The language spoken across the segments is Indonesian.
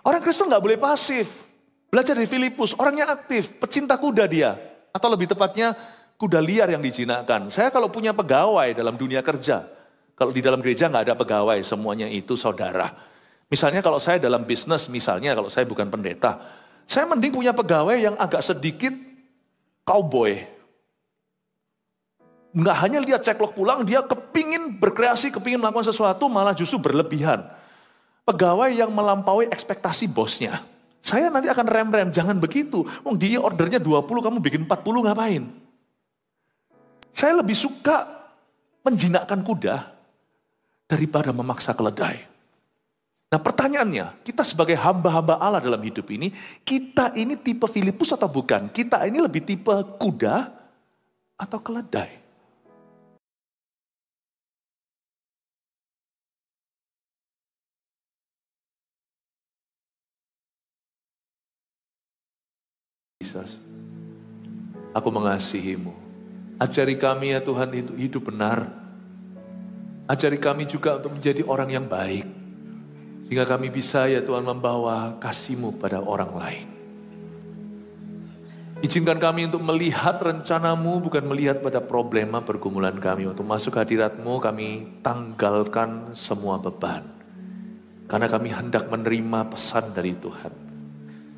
Orang Kristen nggak boleh pasif. Belajar dari Filipus, orangnya aktif, pecinta kuda dia. Atau lebih tepatnya, kuda liar yang dijinakkan. Saya kalau punya pegawai dalam dunia kerja, kalau di dalam gereja nggak ada pegawai, semuanya itu saudara. Misalnya kalau saya dalam bisnis, misalnya kalau saya bukan pendeta, saya mending punya pegawai yang agak sedikit cowboy. Nggak hanya lihat ceklok pulang, dia kepingin berkreasi, kepingin melakukan sesuatu, malah justru berlebihan. Pegawai yang melampaui ekspektasi bosnya. Saya nanti akan rem-rem, jangan begitu. Dia ordernya 20, kamu bikin 40 ngapain? Saya lebih suka menjinakkan kuda daripada memaksa keledai. Nah pertanyaannya, kita sebagai hamba-hamba Allah dalam hidup ini, kita ini tipe Filipus atau bukan? Kita ini lebih tipe kuda atau keledai? Aku mengasihimu. Ajari kami ya Tuhan itu hidup benar. Ajari kami juga untuk menjadi orang yang baik. Sehingga kami bisa ya Tuhan membawa kasih-Mu pada orang lain. Izinkan kami untuk melihat rencana-Mu, bukan melihat pada problema pergumulan kami. Untuk masuk hadirat-Mu kami tanggalkan semua beban. Karena kami hendak menerima pesan dari Tuhan.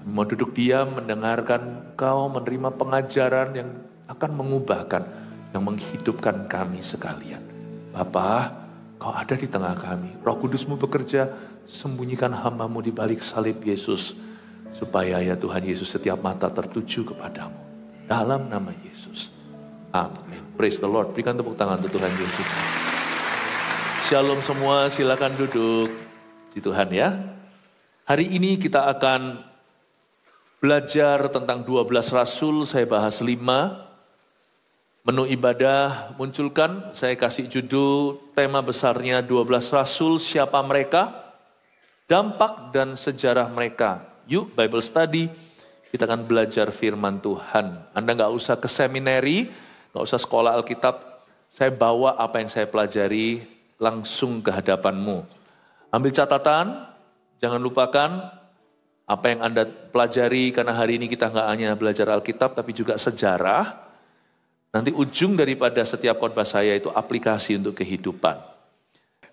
Mau duduk diam, mendengarkan Kau, menerima pengajaran yang akan mengubahkan, yang menghidupkan kami sekalian. Bapa, Kau ada di tengah kami. Roh Kudus-Mu bekerja, sembunyikan hamba-Mu di balik salib Yesus. Supaya ya Tuhan Yesus setiap mata tertuju kepadamu. Dalam nama Yesus. Amin. Praise the Lord. Berikan tepuk tangan untuk Tuhan Yesus. Shalom semua, silakan duduk. Di Tuhan ya. Hari ini kita akan belajar tentang 12 rasul, saya bahas 5. Menu ibadah munculkan, saya kasih judul tema besarnya 12 rasul, siapa mereka, dampak dan sejarah mereka. Yuk Bible study, kita akan belajar firman Tuhan. Anda gak usah ke seminari, gak usah sekolah Alkitab, saya bawa apa yang saya pelajari langsung ke hadapanmu. Ambil catatan, jangan lupakan apa yang Anda pelajari, karena hari ini kita nggak hanya belajar Alkitab, tapi juga sejarah. Nanti ujung daripada setiap khotbah saya itu aplikasi untuk kehidupan.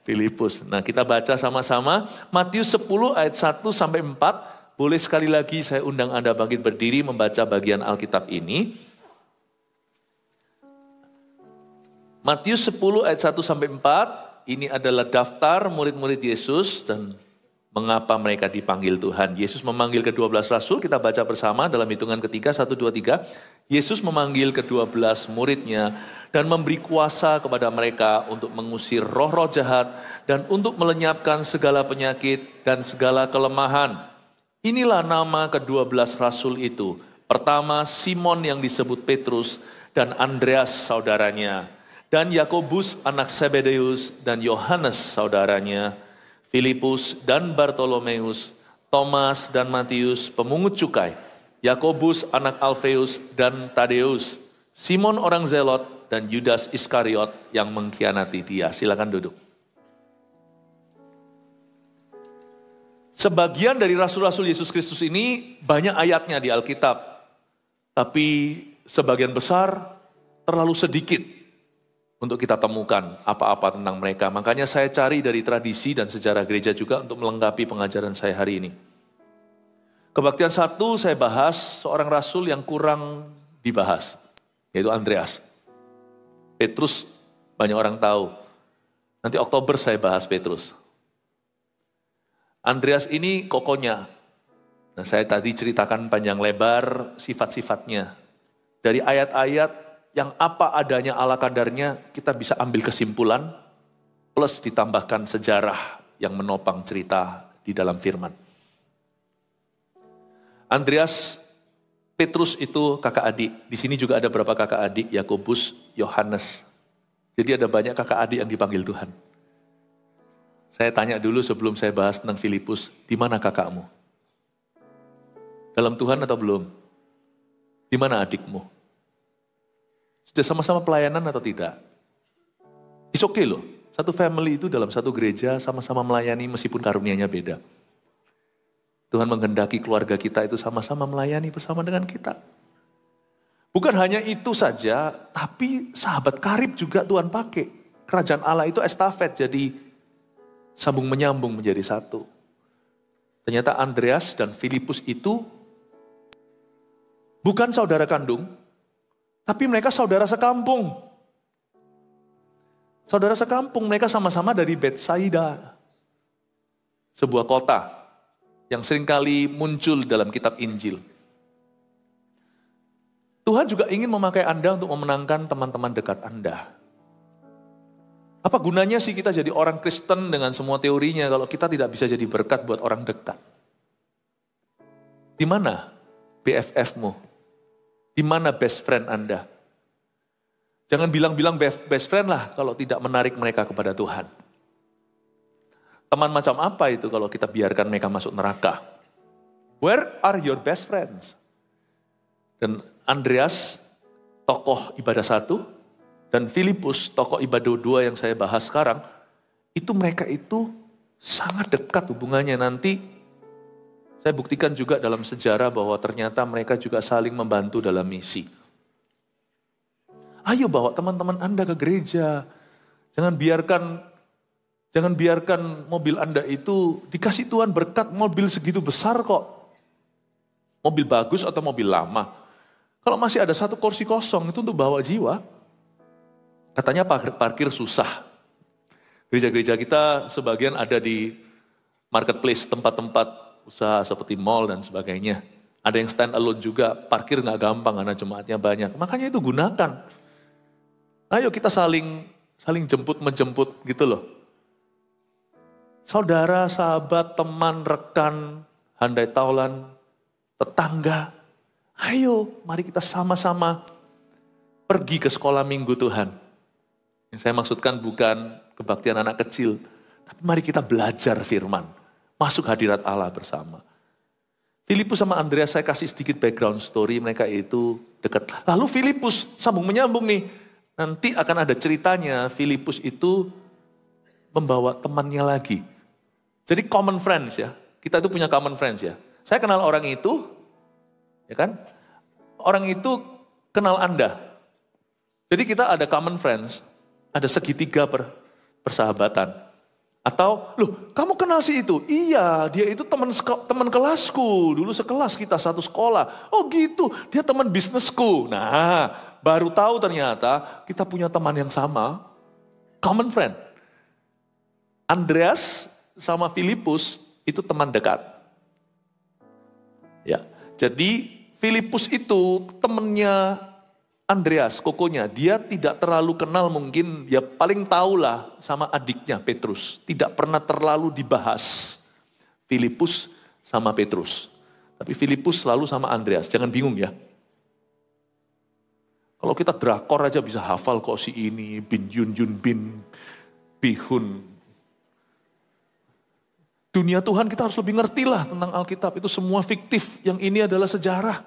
Filipus. Nah kita baca sama-sama, Matius 10 ayat 1 sampai 4. Boleh sekali lagi saya undang Anda bangkit berdiri membaca bagian Alkitab ini. Matius 10 ayat 1 sampai 4. Ini adalah daftar murid-murid Yesus dan mengapa mereka dipanggil Tuhan. Yesus memanggil ke-12 rasul, kita baca bersama dalam hitungan ketiga, 1, 2, 3. Yesus memanggil ke-12 muridnya dan memberi kuasa kepada mereka untuk mengusir roh-roh jahat dan untuk melenyapkan segala penyakit dan segala kelemahan. Inilah nama ke-12 rasul itu. Pertama, Simon yang disebut Petrus dan Andreas saudaranya. Dan Yakobus anak Zebedeus dan Yohanes saudaranya. Filipus dan Bartolomeus, Thomas dan Matius, pemungut cukai, Yakobus anak Alfeus dan Tadeus, Simon orang Zelot dan Yudas Iskariot yang mengkhianati dia. Silakan duduk. Sebagian dari rasul-rasul Yesus Kristus ini banyak ayatnya di Alkitab, tapi sebagian besar terlalu sedikit untuk kita temukan apa-apa tentang mereka. Makanya saya cari dari tradisi dan sejarah gereja juga untuk melengkapi pengajaran saya hari ini. Kebaktian 1 saya bahas seorang rasul yang kurang dibahas, yaitu Andreas. Petrus banyak orang tahu. Nanti Oktober saya bahas Petrus. Andreas ini kokonya. Nah saya tadi ceritakan panjang lebar sifat-sifatnya. Dari ayat-ayat yang apa adanya ala kadarnya, kita bisa ambil kesimpulan, plus ditambahkan sejarah yang menopang cerita di dalam firman. Andreas, Petrus itu kakak adik. Di sini juga ada berapa kakak adik, Yakobus, Yohanes. Jadi ada banyak kakak adik yang dipanggil Tuhan. Saya tanya dulu sebelum saya bahas tentang Filipus, di mana kakakmu? Dalam Tuhan atau belum? Di mana adikmu? Sudah sama-sama pelayanan atau tidak? It's okay loh. Satu family itu dalam satu gereja sama-sama melayani meskipun karunianya beda. Tuhan menghendaki keluarga kita itu sama-sama melayani bersama dengan kita. Bukan hanya itu saja, tapi sahabat karib juga Tuhan pakai. Kerajaan Allah itu estafet, jadi sambung menyambung menjadi satu. Ternyata Andreas dan Filipus itu bukan saudara kandung, tapi mereka saudara sekampung. Saudara sekampung, mereka sama-sama dari Betsaida. Sebuah kota yang seringkali muncul dalam kitab Injil. Tuhan juga ingin memakai Anda untuk memenangkan teman-teman dekat Anda. Apa gunanya sih kita jadi orang Kristen dengan semua teorinya kalau kita tidak bisa jadi berkat buat orang dekat? Di mana BFF-mu? Di mana best friend Anda? Jangan bilang-bilang best friend lah kalau tidak menarik mereka kepada Tuhan. Teman macam apa itu kalau kita biarkan mereka masuk neraka? Where are your best friends? Dan Andreas, tokoh ibadah 1, dan Filipus, tokoh ibadah 2 yang saya bahas sekarang, itu mereka itu sangat dekat hubungannya. Nanti saya buktikan juga dalam sejarah bahwa ternyata mereka juga saling membantu dalam misi. Ayo bawa teman-teman Anda ke gereja. Jangan biarkan mobil Anda itu dikasih Tuhan berkat mobil segitu besar kok. Mobil bagus atau mobil lama. Kalau masih ada satu kursi kosong itu untuk bawa jiwa. Katanya parkir susah. Gereja-gereja kita sebagian ada di marketplace, tempat-tempat usaha seperti mall dan sebagainya. Ada yang stand alone juga, parkir nggak gampang karena jemaatnya banyak. Makanya itu gunakan. Ayo kita saling jemput-menjemput gitu loh. Saudara, sahabat, teman, rekan, handai taulan, tetangga. Ayo mari kita sama-sama pergi ke sekolah minggu Tuhan. Yang saya maksudkan bukan kebaktian anak kecil. Tapi mari kita belajar firman. Masuk hadirat Allah bersama. Filipus sama Andreas saya kasih sedikit background story. Mereka itu dekat. Lalu Filipus sambung menyambung nih. Nanti akan ada ceritanya, Filipus itu membawa temannya lagi. Jadi common friends ya, kita itu punya common friends ya. Saya kenal orang itu, ya kan? Orang itu kenal Anda. Jadi kita ada common friends, ada segitiga persahabatan. Atau, loh kamu kenal si itu? Iya, dia itu teman kelasku, dulu sekelas kita satu sekolah. Oh gitu, dia teman bisnisku. Nah, baru tahu ternyata kita punya teman yang sama, common friend. Andreas sama Filipus itu teman dekat. Ya, jadi Filipus itu temannya Andreas, kokonya. Dia tidak terlalu kenal mungkin, ya paling tahulah sama adiknya Petrus. Tidak pernah terlalu dibahas Filipus sama Petrus. Tapi Filipus selalu sama Andreas, jangan bingung ya. Kalau kita drakor aja bisa hafal kok si ini, bin Yun Yun bin Bihun. Dunia Tuhan kita harus lebih ngerti lah tentang Alkitab. Itu semua fiktif, yang ini adalah sejarah.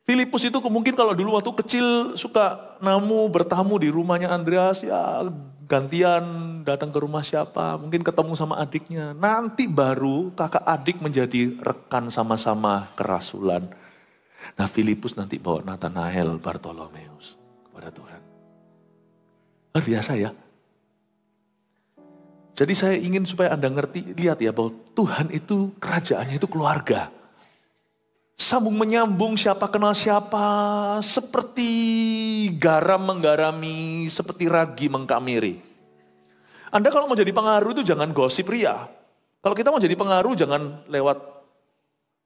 Filipus itu mungkin kalau dulu waktu kecil suka bertamu di rumahnya Andreas, ya gantian datang ke rumah siapa, mungkin ketemu sama adiknya. Nanti baru kakak adik menjadi rekan sama-sama kerasulan. Nah Filipus nanti bawa Nathanael, Bartolomeus kepada Tuhan. Luar biasa ya. Jadi saya ingin supaya Anda ngerti, lihat ya bahwa Tuhan itu kerajaannya itu keluarga. Sambung menyambung siapa kenal siapa, seperti garam menggarami, seperti ragi mengkamiri. Anda kalau mau jadi pengaruh itu jangan gosip ria. Kalau kita mau jadi pengaruh jangan lewat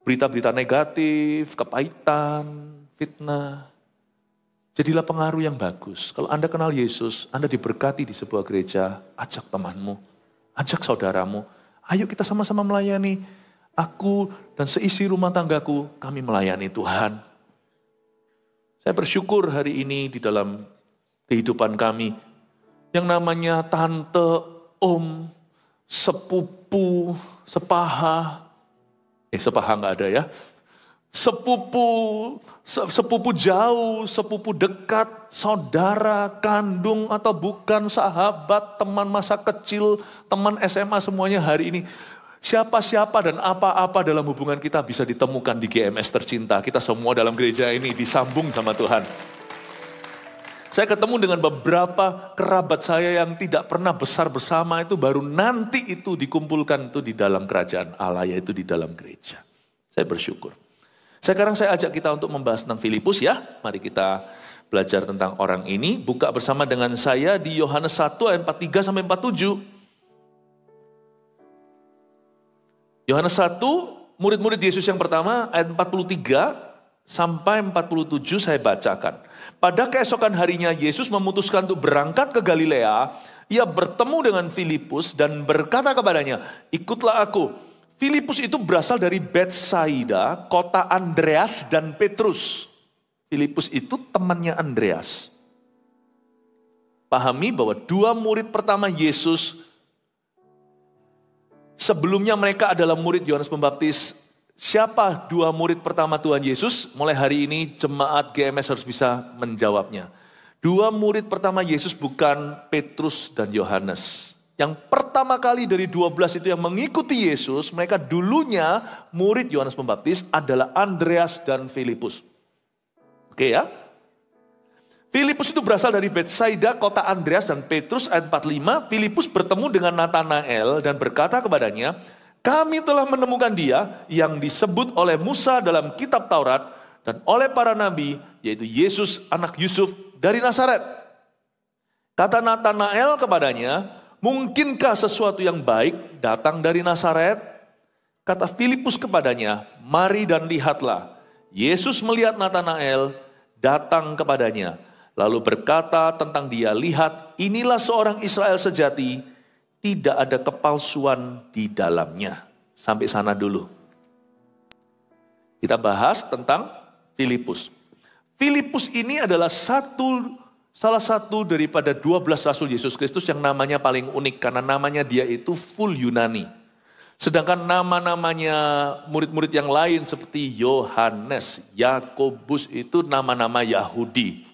berita-berita negatif, kepahitan, fitnah. Jadilah pengaruh yang bagus. Kalau Anda kenal Yesus, Anda diberkati di sebuah gereja, ajak temanmu, ajak saudaramu. Ayo kita sama-sama melayani. Aku dan seisi rumah tanggaku, kami melayani Tuhan. Saya bersyukur hari ini di dalam kehidupan kami. Yang namanya tante, om, sepupu, sepaha. Sepaha nggak ada ya. Sepupu jauh, sepupu dekat, saudara, kandung atau bukan, sahabat, teman masa kecil, teman SMA semuanya hari ini. Siapa-siapa dan apa-apa dalam hubungan kita bisa ditemukan di GMS tercinta. Kita semua dalam gereja ini disambung sama Tuhan. Saya ketemu dengan beberapa kerabat saya yang tidak pernah besar bersama itu baru nanti itu dikumpulkan itu di dalam kerajaan Allah, yaitu di dalam gereja. Saya bersyukur. Sekarang saya ajak kita untuk membahas tentang Filipus ya. Mari kita belajar tentang orang ini. Buka bersama dengan saya di Yohanes 1 ayat 43 sampai 47. Yohanes 1, murid-murid Yesus yang pertama, ayat 43 sampai 47 saya bacakan. Pada keesokan harinya Yesus memutuskan untuk berangkat ke Galilea. Ia bertemu dengan Filipus dan berkata kepadanya, ikutlah aku. Filipus itu berasal dari Betsaida, kota Andreas dan Petrus. Filipus itu temannya Andreas. Pahami bahwa dua murid pertama Yesus, sebelumnya mereka adalah murid Yohanes Pembaptis. Siapa dua murid pertama Tuhan Yesus? Mulai hari ini jemaat GMS harus bisa menjawabnya. Dua murid pertama Yesus bukan Petrus dan Yohanes. Yang pertama kali dari 12 itu yang mengikuti Yesus, mereka dulunya murid Yohanes Pembaptis adalah Andreas dan Filipus. Oke ya? Filipus itu berasal dari Betsaida, kota Andreas dan Petrus, ayat 45. Filipus bertemu dengan Natanael dan berkata kepadanya, kami telah menemukan dia yang disebut oleh Musa dalam kitab Taurat dan oleh para nabi, yaitu Yesus anak Yusuf dari Nazaret. Kata Natanael kepadanya, mungkinkah sesuatu yang baik datang dari Nazaret? Kata Filipus kepadanya, mari dan lihatlah. Yesus melihat Natanael, datang kepadanya. Lalu berkata tentang dia, lihat inilah seorang Israel sejati, tidak ada kepalsuan di dalamnya. Sampai sana dulu. Kita bahas tentang Filipus. Filipus ini adalah salah satu daripada 12 Rasul Yesus Kristus yang namanya paling unik. Karena namanya dia itu full Yunani. Sedangkan nama-namanya murid-murid yang lain seperti Yohanes, Yakobus itu nama-nama Yahudi.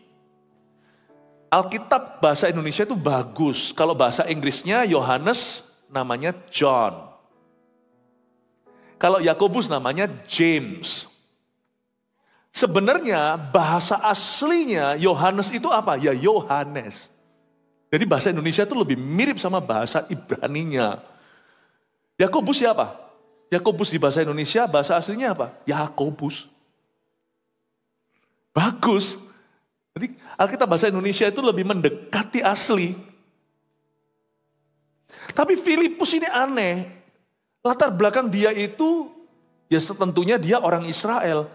Alkitab bahasa Indonesia itu bagus. Kalau bahasa Inggrisnya Yohanes namanya John. Kalau Yakobus namanya James. Sebenarnya bahasa aslinya Yohanes itu apa? Ya Yohanes. Jadi bahasa Indonesia itu lebih mirip sama bahasa Ibraninya. Yakobus siapa? Yakobus di bahasa Indonesia bahasa aslinya apa? Yakobus. Bagus. Jadi Alkitab bahasa Indonesia itu lebih mendekati asli. Tapi Filipus ini aneh. Latar belakang dia itu, ya tentunya dia orang Israel.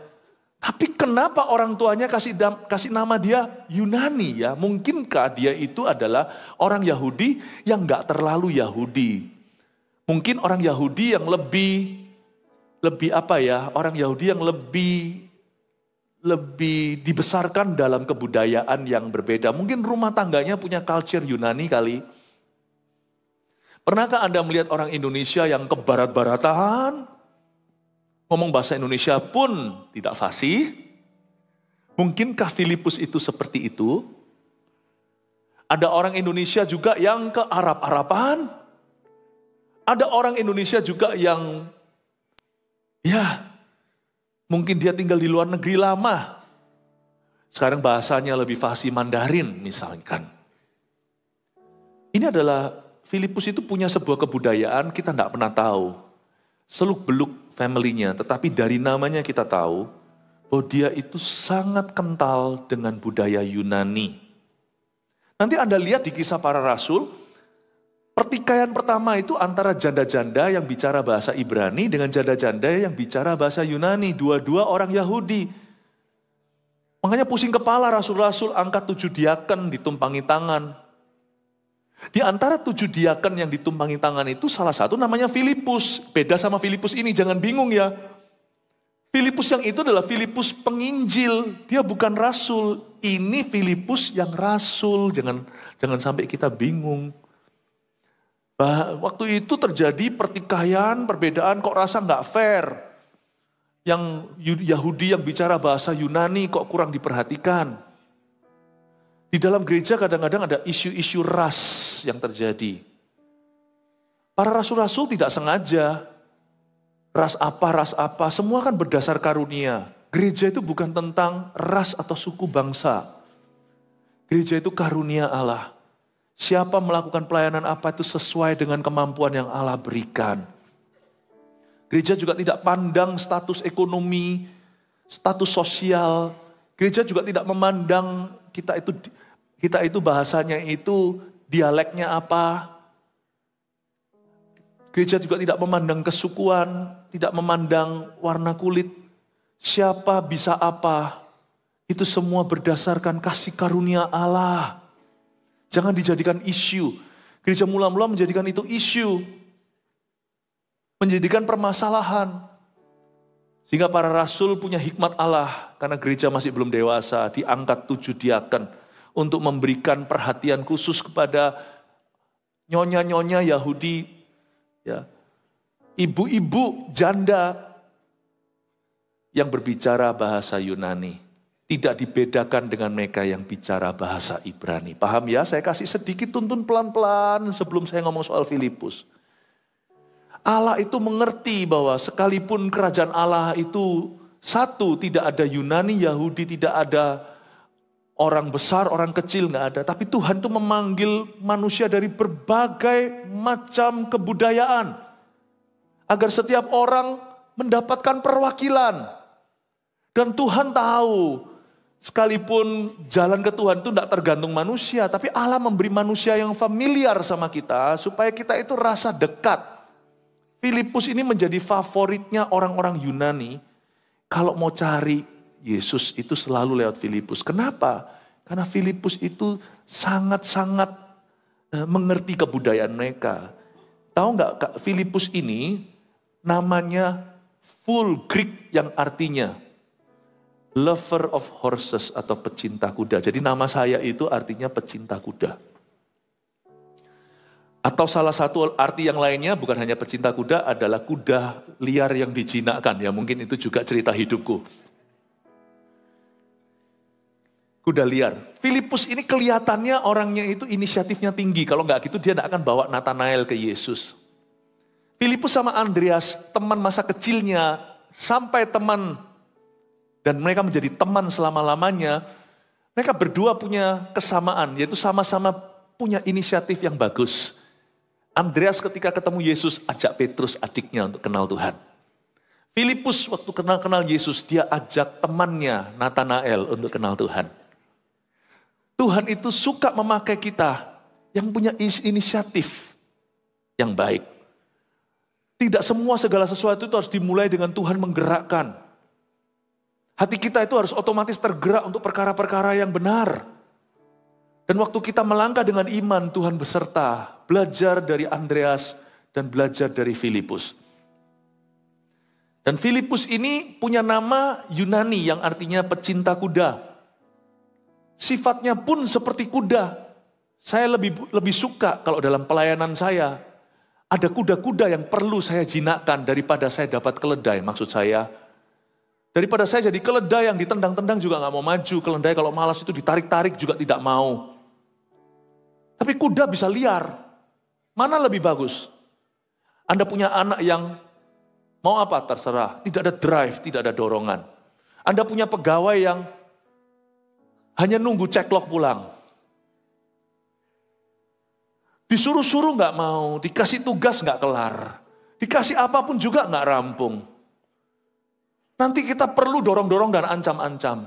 Tapi kenapa orang tuanya kasih nama dia Yunani ya? Mungkinkah dia itu adalah orang Yahudi yang gak terlalu Yahudi? Mungkin orang Yahudi yang lebih apa ya? Orang Yahudi yang lebih dibesarkan dalam kebudayaan yang berbeda. Mungkin rumah tangganya punya culture Yunani kali. Pernahkah Anda melihat orang Indonesia yang ke barat-baratan? Ngomong bahasa Indonesia pun tidak fasih. Mungkinkah Filipus itu seperti itu? Ada orang Indonesia juga yang ke Arab-Araban. Ada orang Indonesia juga yang mungkin dia tinggal di luar negeri lama. Sekarang bahasanya lebih fasih Mandarin misalkan. Ini adalah Filipus itu punya sebuah kebudayaan kita tidak pernah tahu. Seluk-beluk family-nya. Tetapi dari namanya kita tahu bahwa dia itu sangat kental dengan budaya Yunani. Nanti Anda lihat di Kisah Para Rasul. Pertikaian pertama itu antara janda-janda yang bicara bahasa Ibrani dengan janda-janda yang bicara bahasa Yunani. Dua-dua orang Yahudi. Makanya pusing kepala rasul-rasul angkat 7 diaken ditumpangi tangan. Di antara 7 diaken yang ditumpangi tangan itu salah satu namanya Filipus. Beda sama Filipus ini, jangan bingung ya. Filipus yang itu adalah Filipus penginjil. Dia bukan rasul. Ini Filipus yang rasul. Jangan sampai kita bingung. Waktu itu terjadi pertikaian, perbedaan kok rasa nggak fair. Yang Yahudi yang bicara bahasa Yunani kok kurang diperhatikan. Di dalam gereja kadang-kadang ada isu-isu ras yang terjadi. Para rasul-rasul tidak sengaja ras apa, semua kan berdasar karunia. Gereja itu bukan tentang ras atau suku bangsa. Gereja itu karunia Allah. Siapa melakukan pelayanan apa itu sesuai dengan kemampuan yang Allah berikan. Gereja juga tidak pandang status ekonomi, status sosial. Gereja juga tidak memandang kita itu bahasanya itu dialeknya apa. Gereja juga tidak memandang kesukuan, tidak memandang warna kulit. Siapa bisa apa, itu semua berdasarkan kasih karunia Allah. Jangan dijadikan isu. Gereja mula-mula menjadikan itu isu. Menjadikan permasalahan. Sehingga para rasul punya hikmat Allah. Karena gereja masih belum dewasa, diangkat 7 diaken. Untuk memberikan perhatian khusus kepada nyonya-nyonya Yahudi. Ya, ibu-ibu janda yang berbicara bahasa Yunani. Tidak dibedakan dengan mereka yang bicara bahasa Ibrani. Paham ya? Saya kasih sedikit tuntun pelan-pelan sebelum saya ngomong soal Filipus. Allah itu mengerti bahwa sekalipun kerajaan Allah itu satu, tidak ada Yunani, Yahudi, tidak ada orang besar, orang kecil, nggak ada. Tapi Tuhan itu memanggil manusia dari berbagai macam kebudayaan. Agar setiap orang mendapatkan perwakilan. Dan Tuhan tahu, sekalipun jalan ke Tuhan itu tidak tergantung manusia, tapi Allah memberi manusia yang familiar sama kita, supaya kita itu rasa dekat. Filipus ini menjadi favoritnya orang-orang Yunani, kalau mau cari Yesus itu selalu lewat Filipus. Kenapa? Karena Filipus itu sangat-sangat mengerti kebudayaan mereka. Tahu nggak, Filipus ini namanya full Greek yang artinya lover of horses atau pecinta kuda. Jadi nama saya itu artinya pecinta kuda. Atau salah satu arti yang lainnya bukan hanya pecinta kuda adalah kuda liar yang dijinakkan. Ya mungkin itu juga cerita hidupku. Kuda liar. Filipus ini kelihatannya orangnya itu inisiatifnya tinggi. Kalau nggak gitu dia tidak akan bawa Nathanael ke Yesus. Filipus sama Andreas teman masa kecilnya sampai teman. Dan mereka menjadi teman selama-lamanya. Mereka berdua punya kesamaan, yaitu sama-sama punya inisiatif yang bagus. Andreas ketika ketemu Yesus, ajak Petrus adiknya untuk kenal Tuhan. Filipus waktu kenal Yesus, dia ajak temannya Nathanael untuk kenal Tuhan. Tuhan itu suka memakai kita yang punya inisiatif yang baik. Tidak semua segala sesuatu itu harus dimulai dengan Tuhan menggerakkan. Hati kita itu harus otomatis tergerak untuk perkara-perkara yang benar. Dan waktu kita melangkah dengan iman, Tuhan beserta. Belajar dari Andreas dan belajar dari Filipus. Dan Filipus ini punya nama Yunani yang artinya pecinta kuda. Sifatnya pun seperti kuda. Saya lebih suka kalau dalam pelayanan saya, ada kuda-kuda yang perlu saya jinakkan daripada saya dapat keledai. Maksud saya, daripada saya jadi keledai yang ditendang-tendang juga gak mau maju. Keledai kalau malas itu ditarik-tarik juga tidak mau. Tapi kuda bisa liar. Mana lebih bagus? Anda punya anak yang mau apa terserah. Tidak ada drive, tidak ada dorongan. Anda punya pegawai yang hanya nunggu ceklok pulang. Disuruh-suruh gak mau, dikasih tugas gak kelar. Dikasih apapun juga gak rampung. Nanti kita perlu dorong-dorong dan ancam-ancam.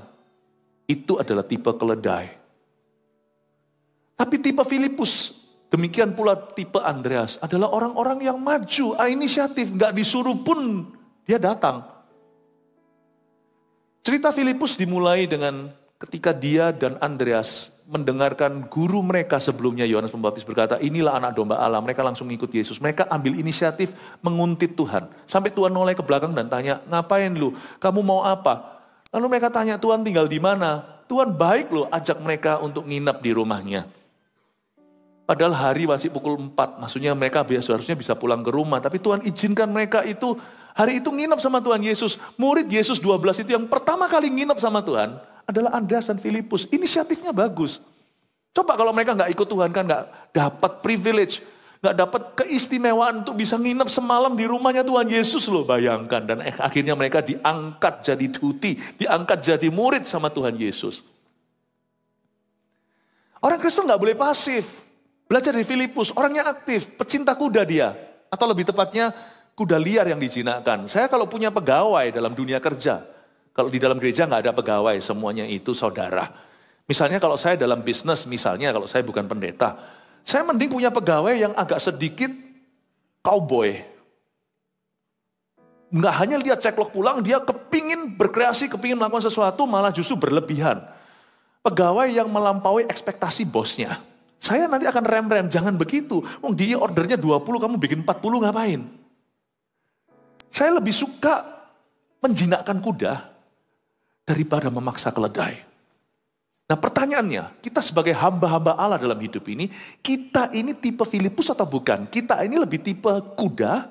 Itu adalah tipe keledai. Tapi tipe Filipus, demikian pula tipe Andreas, adalah orang-orang yang maju, inisiatif, gak disuruh pun dia datang. Cerita Filipus dimulai dengan ketika dia dan Andreas mendengarkan guru mereka sebelumnya, Yohanes Pembaptis berkata, inilah anak domba Allah. Mereka langsung ngikut Yesus. Mereka ambil inisiatif menguntit Tuhan. Sampai Tuhan noleh ke belakang dan tanya, ngapain lu? Kamu mau apa? Lalu mereka tanya, Tuhan tinggal di mana? Tuhan baik loh ajak mereka untuk nginep di rumahnya. Padahal hari masih pukul 4. Maksudnya mereka seharusnya bisa pulang ke rumah. Tapi Tuhan izinkan mereka itu hari itu nginep sama Tuhan Yesus. Murid Yesus 12 itu yang pertama kali nginep sama Tuhan adalah Andreas dan Filipus. Inisiatifnya bagus. Coba kalau mereka gak ikut Tuhan kan gak dapat privilege. Gak dapat keistimewaan untuk bisa nginep semalam di rumahnya Tuhan Yesus loh, bayangkan. Dan akhirnya mereka diangkat jadi duti, diangkat jadi murid sama Tuhan Yesus. Orang Kristen gak boleh pasif. Belajar dari Filipus, orangnya aktif, pecinta kuda dia. Atau lebih tepatnya kuda liar yang dijinakkan. Saya kalau punya pegawai dalam dunia kerja, kalau di dalam gereja gak ada pegawai, semuanya itu saudara. Misalnya kalau saya dalam bisnis, misalnya kalau saya bukan pendeta, saya mending punya pegawai yang agak sedikit cowboy. Nggak hanya lihat ceklok pulang, dia kepingin berkreasi, kepingin melakukan sesuatu, malah justru berlebihan. Pegawai yang melampaui ekspektasi bosnya. Saya nanti akan rem-rem, jangan begitu. Dia ordernya 20, kamu bikin 40 ngapain? Saya lebih suka menjinakkan kuda daripada memaksa keledai. Nah pertanyaannya, kita sebagai hamba-hamba Allah dalam hidup ini, kita ini tipe Filipus atau bukan? Kita ini lebih tipe kuda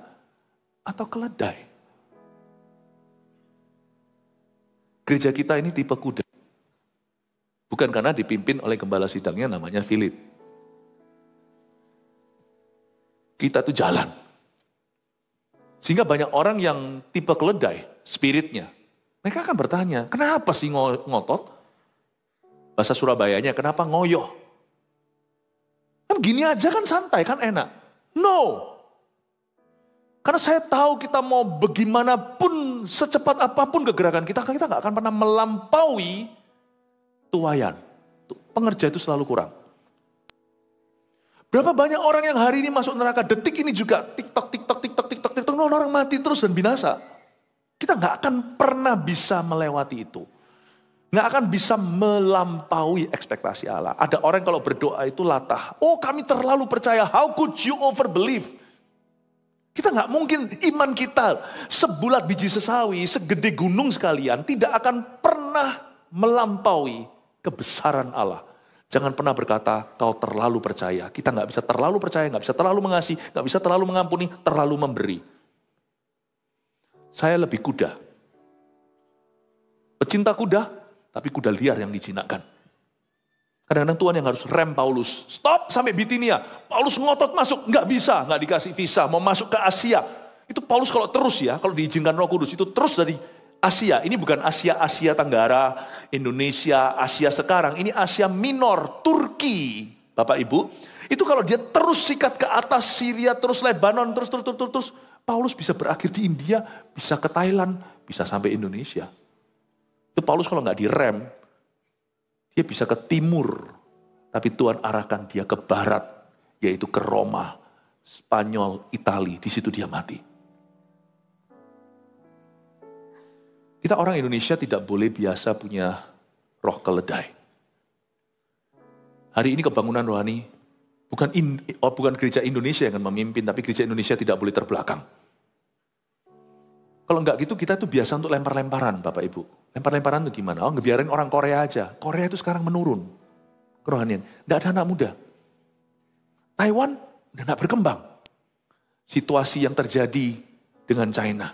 atau keledai? Gereja kita ini tipe kuda. Bukan karena dipimpin oleh gembala sidangnya namanya Philip. Kita tuh jalan. Sehingga banyak orang yang tipe keledai, spiritnya. Mereka akan bertanya, kenapa sih ngotot? Bahasa Surabayanya, kenapa ngoyoh? Kan gini aja kan santai, kan enak. No. Karena saya tahu kita mau bagaimanapun, secepat apapun kegerakan kita gak akan pernah melampaui tuayan. Pengerja itu selalu kurang. Berapa banyak orang yang hari ini masuk neraka, detik ini juga TikTok, orang mati terus dan binasa. Kita gak akan pernah bisa melewati itu. Nggak akan bisa melampaui ekspektasi Allah. Ada orang kalau berdoa itu latah. Oh kami terlalu percaya. How could you overbelieve? Kita nggak mungkin iman kita sebulat biji sesawi, segede gunung sekalian. Tidak akan pernah melampaui kebesaran Allah. Jangan pernah berkata kau terlalu percaya. Kita nggak bisa terlalu percaya, nggak bisa terlalu mengasihi, nggak bisa terlalu mengampuni, terlalu memberi. Saya lebih kuda. Pecinta kuda, tapi kuda liar yang dijinakkan. Kadang-kadang Tuhan yang harus rem Paulus. Stop sampai Bitinia. Paulus ngotot masuk. Nggak bisa, nggak dikasih visa. Mau masuk ke Asia. Itu Paulus kalau terus ya, kalau diizinkan Roh Kudus. Itu terus dari Asia. Ini bukan Asia Tenggara, Indonesia, Asia sekarang. Ini Asia Minor, Turki. Bapak Ibu. Itu kalau dia terus sikat ke atas Syria, terus Lebanon, terus. Paulus bisa berakhir di India, bisa ke Thailand, bisa sampai Indonesia. Itu Paulus kalau nggak direm, dia bisa ke timur. Tapi Tuhan arahkan dia ke barat, yaitu ke Roma, Spanyol, Itali. Di situ dia mati. Kita orang Indonesia tidak boleh biasa punya roh keledai. Hari ini kebangunan rohani, bukan gereja Indonesia yang akan memimpin, tapi gereja Indonesia tidak boleh terbelakang. Kalau enggak gitu kita tuh biasa untuk lempar-lemparan Bapak Ibu. Lempar-lemparan tuh gimana? Oh ngebiarin orang Korea aja. Korea itu sekarang menurun kerohanian. Nggak ada anak muda. Taiwan udah nggak berkembang. Situasi yang terjadi dengan China.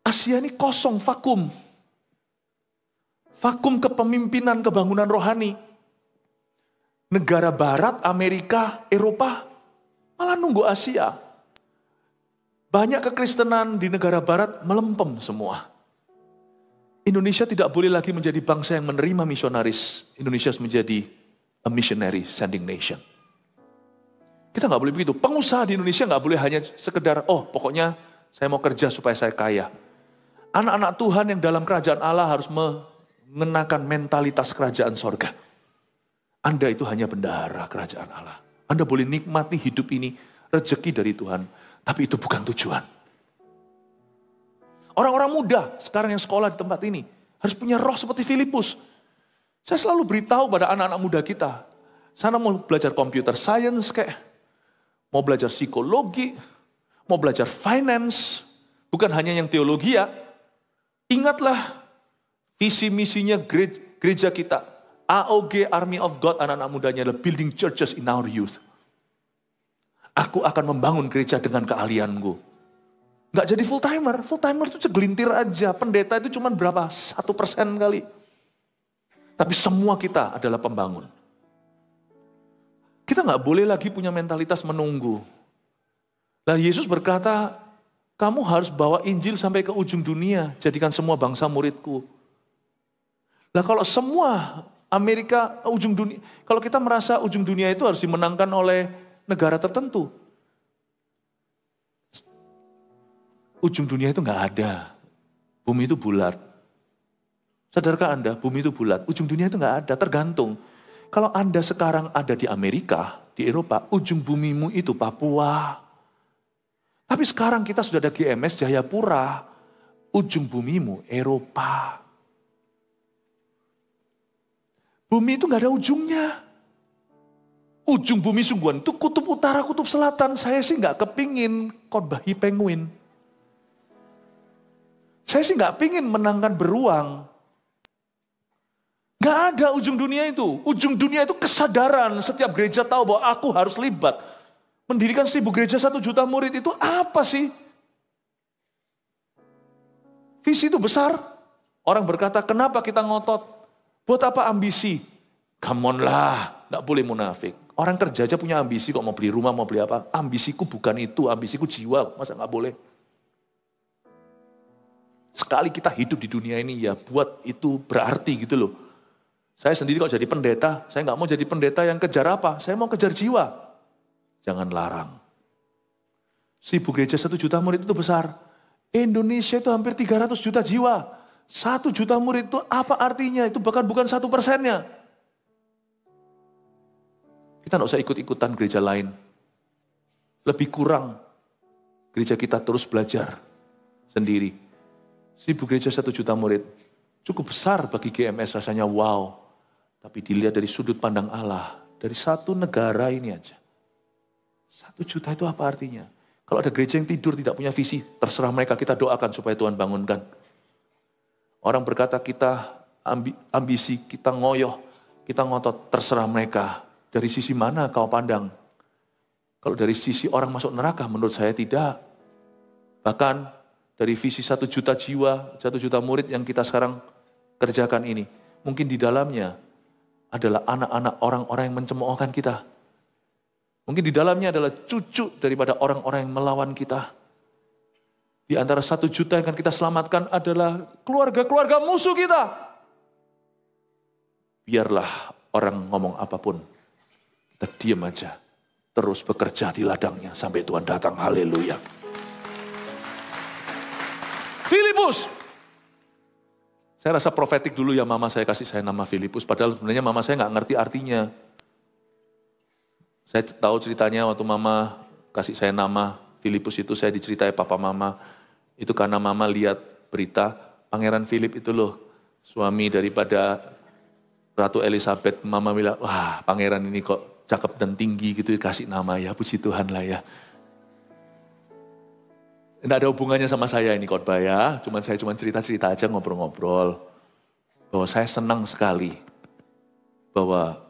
Asia ini kosong, vakum. Vakum kepemimpinan, kebangunan rohani. Negara Barat, Amerika, Eropa malah nunggu Asia. Banyak kekristenan di negara barat melempem semua. Indonesia tidak boleh lagi menjadi bangsa yang menerima misionaris. Indonesia harus menjadi a missionary sending nation. Kita nggak boleh begitu. Pengusaha di Indonesia nggak boleh hanya sekedar, oh pokoknya saya mau kerja supaya saya kaya. Anak-anak Tuhan yang dalam kerajaan Allah harus mengenakan mentalitas kerajaan sorga. Anda itu hanya bendahara kerajaan Allah. Anda boleh nikmati hidup ini, rezeki dari Tuhan. Tapi itu bukan tujuan. Orang-orang muda sekarang yang sekolah di tempat ini harus punya roh seperti Filipus. Saya selalu beritahu pada anak-anak muda kita. Sana mau belajar computer science kayak, mau belajar psikologi, mau belajar finance. Bukan hanya yang teologi ya. Ingatlah visi misinya gereja kita. AOG, Army of God, anak-anak mudanya adalah building churches in our youth. Aku akan membangun gereja dengan keahlianku. Nggak jadi full timer itu segelintir aja. Pendeta itu cuma berapa? 1% kali. Tapi semua kita adalah pembangun. Kita nggak boleh lagi punya mentalitas menunggu. Nah, Yesus berkata, kamu harus bawa Injil sampai ke ujung dunia, jadikan semua bangsa muridku. Nah, kalau semua Amerika ujung dunia, kalau kita merasa ujung dunia itu harus dimenangkan oleh negara tertentu, ujung dunia itu nggak ada. Bumi itu bulat. Sadarkah Anda, bumi itu bulat, ujung dunia itu nggak ada, tergantung. Kalau Anda sekarang ada di Amerika, di Eropa, ujung bumimu itu Papua. Tapi sekarang kita sudah ada GMS Jayapura, ujung bumimu Eropa. Bumi itu gak ada ujungnya. Ujung bumi sungguhan itu kutub utara, kutub selatan. Saya sih gak kepingin khotbahi penguin. Saya sih gak pingin menangkan beruang. Gak ada ujung dunia itu. Ujung dunia itu kesadaran. Setiap gereja tahu bahwa aku harus libat. Mendirikan 1000 gereja 1 juta murid itu apa sih? Visi itu besar. Orang berkata, kenapa kita ngotot? Buat apa ambisi? Come on lah, gak boleh munafik. Orang kerja aja punya ambisi kok, mau beli rumah, mau beli apa. Ambisiku bukan itu, ambisiku jiwa. Masa gak boleh? Sekali kita hidup di dunia ini ya buat itu berarti gitu loh. Saya sendiri kok jadi pendeta, saya gak mau jadi pendeta yang kejar apa? Saya mau kejar jiwa. Jangan larang. 1000 gereja 1 juta murid itu besar. Indonesia itu hampir 300 juta jiwa. 1 juta murid itu apa artinya? Itu bahkan bukan 1%. Kita tidak usah ikut-ikutan gereja lain. Lebih kurang gereja kita terus belajar sendiri. 1000 gereja 1 juta murid. Cukup besar bagi GMS, rasanya wow. Tapi dilihat dari sudut pandang Allah. Dari satu negara ini aja. 1 juta itu apa artinya? Kalau ada gereja yang tidur tidak punya visi, terserah mereka, kita doakan supaya Tuhan bangunkan. Orang berkata kita ambisi, kita ngoyoh, kita ngotot, terserah mereka. Dari sisi mana kau pandang? Kalau dari sisi orang masuk neraka, menurut saya tidak. Bahkan dari visi 1 juta jiwa, 1 juta murid yang kita sekarang kerjakan ini, mungkin di dalamnya adalah anak-anak orang-orang yang mencemoohkan kita. Mungkin di dalamnya adalah cucu daripada orang-orang yang melawan kita. Di antara 1 juta yang akan kita selamatkan adalah keluarga-keluarga musuh kita. Biarlah orang ngomong apapun, kita diam aja. Terus bekerja di ladangnya sampai Tuhan datang. Haleluya. Filipus. Saya rasa profetik dulu ya, mama saya kasih saya nama Filipus. Padahal sebenarnya mama saya nggak ngerti artinya. Saya tahu ceritanya waktu mama kasih saya nama Filipus itu, saya diceritai papa mama. Itu karena mama lihat berita, Pangeran Philip itu loh, suami daripada Ratu Elizabeth. Mama bilang, wah pangeran ini kok cakep dan tinggi gitu, kasih nama ya, puji Tuhan lah ya. Tidak ada hubungannya sama saya ini khotbah ya, saya cuma cerita-cerita aja, ngobrol-ngobrol. Bahwa saya senang sekali bahwa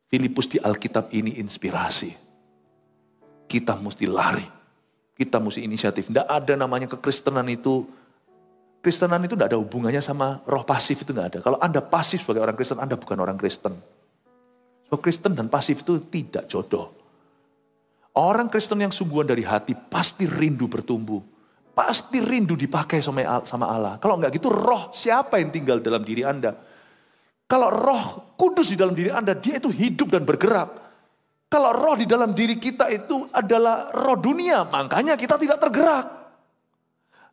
Filipus di Alkitab ini inspirasi. Kita mesti lari. Kita mesti inisiatif. Tidak ada namanya kekristenan itu. Kristenan itu tidak ada hubungannya sama roh pasif, itu tidak ada. Kalau Anda pasif sebagai orang Kristen, Anda bukan orang Kristen. So, Kristen dan pasif itu tidak jodoh. Orang Kristen yang sungguhan dari hati pasti rindu bertumbuh. Pasti rindu dipakai sama Allah. Kalau enggak gitu, roh siapa yang tinggal dalam diri Anda? Kalau roh kudus di dalam diri Anda, dia itu hidup dan bergerak. Kalau roh di dalam diri kita itu adalah roh dunia, makanya kita tidak tergerak.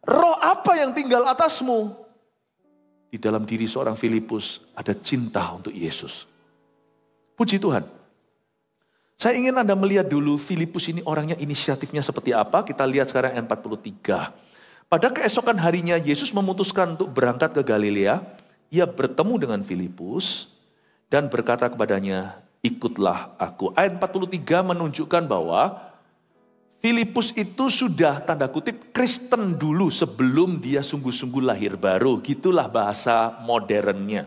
Roh apa yang tinggal atasmu? Di dalam diri seorang Filipus ada cinta untuk Yesus. Puji Tuhan. Saya ingin Anda melihat dulu Filipus ini orangnya inisiatifnya seperti apa. Kita lihat sekarang ayat 43. Pada keesokan harinya Yesus memutuskan untuk berangkat ke Galilea. Ia bertemu dengan Filipus dan berkata kepadanya, ikutlah aku. Ayat 43 menunjukkan bahwa Filipus itu sudah tanda kutip Kristen dulu sebelum dia sungguh-sungguh lahir baru. Gitulah bahasa modernnya.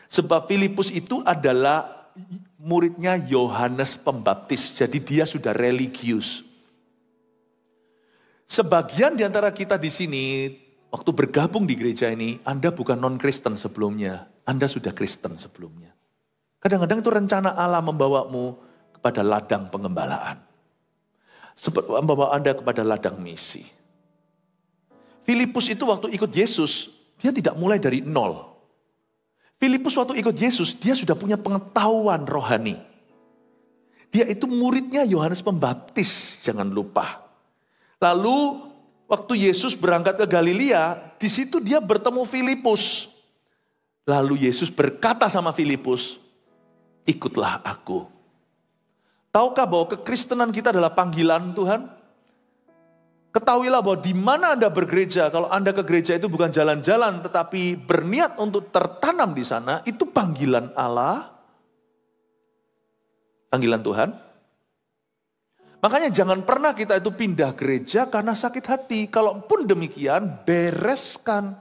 Sebab Filipus itu adalah muridnya Yohanes Pembaptis. Jadi dia sudah religius. Sebagian di antara kita di sini, waktu bergabung di gereja ini, Anda bukan non-Kristen sebelumnya. Anda sudah Kristen sebelumnya. Kadang-kadang itu rencana Allah membawamu kepada ladang pengembalaan. Membawa Anda kepada ladang misi. Filipus itu waktu ikut Yesus, dia tidak mulai dari nol. Filipus waktu ikut Yesus, dia sudah punya pengetahuan rohani. Dia itu muridnya Yohanes Pembaptis, jangan lupa. Lalu waktu Yesus berangkat ke Galilea, di situ dia bertemu Filipus. Lalu Yesus berkata sama Filipus, ikutlah aku. Tahukah bahwa kekristenan kita adalah panggilan Tuhan? Ketahuilah bahwa di mana Anda bergereja, kalau Anda ke gereja itu bukan jalan-jalan, tetapi berniat untuk tertanam di sana, itu panggilan Allah, panggilan Tuhan. Makanya jangan pernah kita itu pindah gereja karena sakit hati. Kalaupun demikian, bereskan.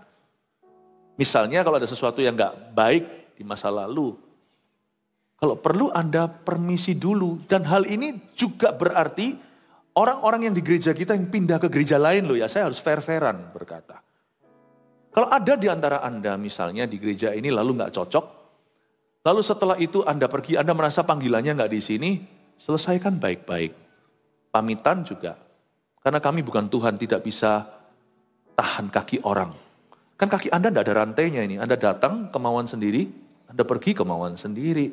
Misalnya kalau ada sesuatu yang gak baik di masa lalu, kalau perlu Anda permisi dulu. Dan hal ini juga berarti orang-orang yang di gereja kita yang pindah ke gereja lain loh ya, saya harus fair-fairan berkata. Kalau ada di antara Anda misalnya di gereja ini lalu gak cocok, lalu setelah itu Anda pergi, Anda merasa panggilannya gak di sini, selesaikan baik-baik. Pamitan juga. Karena kami bukan Tuhan, tidak bisa tahan kaki orang. Kan kaki Anda tidak ada rantainya ini. Anda datang kemauan sendiri, Anda pergi kemauan sendiri.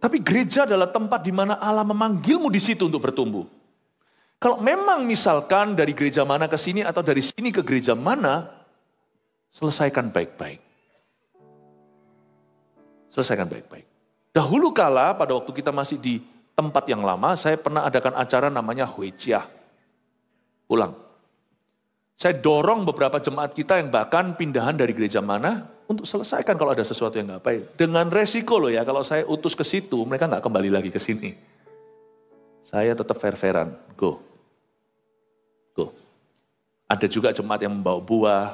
Tapi gereja adalah tempat di mana Allah memanggilmu di situ untuk bertumbuh. Kalau memang misalkan dari gereja mana ke sini atau dari sini ke gereja mana, selesaikan baik-baik. Selesaikan baik-baik. Dahulu kala pada waktu kita masih di tempat yang lama, saya pernah adakan acara namanya Huichiah. Ulang. Saya dorong beberapa jemaat kita yang bahkan pindahan dari gereja mana untuk selesaikan kalau ada sesuatu yang nggak baik. Dengan resiko loh ya, kalau saya utus ke situ, mereka nggak kembali lagi ke sini. Saya tetap fair-fairan, go. Ada juga jemaat yang membawa buah,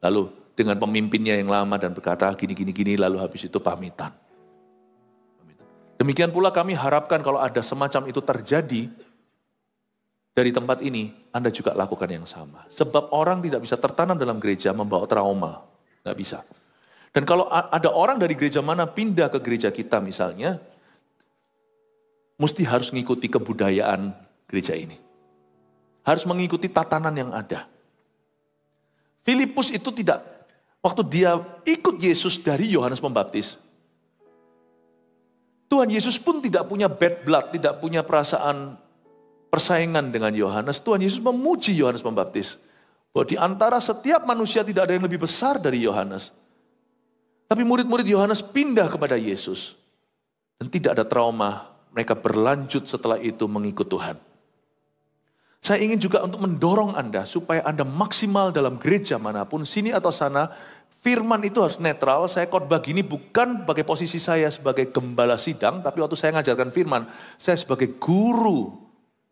lalu dengan pemimpinnya yang lama dan berkata gini, lalu habis itu pamitan. Demikian pula kami harapkan kalau ada semacam itu terjadi, dari tempat ini, Anda juga lakukan yang sama. Sebab orang tidak bisa tertanam dalam gereja membawa trauma. Nggak bisa. Dan kalau ada orang dari gereja mana pindah ke gereja kita misalnya, mesti harus mengikuti kebudayaan gereja ini. Harus mengikuti tatanan yang ada. Filipus itu tidak, waktu dia ikut Yesus dari Yohanes Pembaptis, Tuhan Yesus pun tidak punya bad blood, tidak punya perasaan persaingan dengan Yohanes. Tuhan Yesus memuji Yohanes Pembaptis. Bahwa di antara setiap manusia tidak ada yang lebih besar dari Yohanes. Tapi murid-murid Yohanes pindah kepada Yesus. Dan tidak ada trauma. Mereka berlanjut setelah itu mengikut Tuhan. Saya ingin juga untuk mendorong Anda supaya Anda maksimal dalam gereja manapun, sini atau sana. Firman itu harus netral. Saya khotbah gini bukan sebagai posisi saya sebagai gembala sidang. Tapi waktu saya mengajarkan firman, saya sebagai guru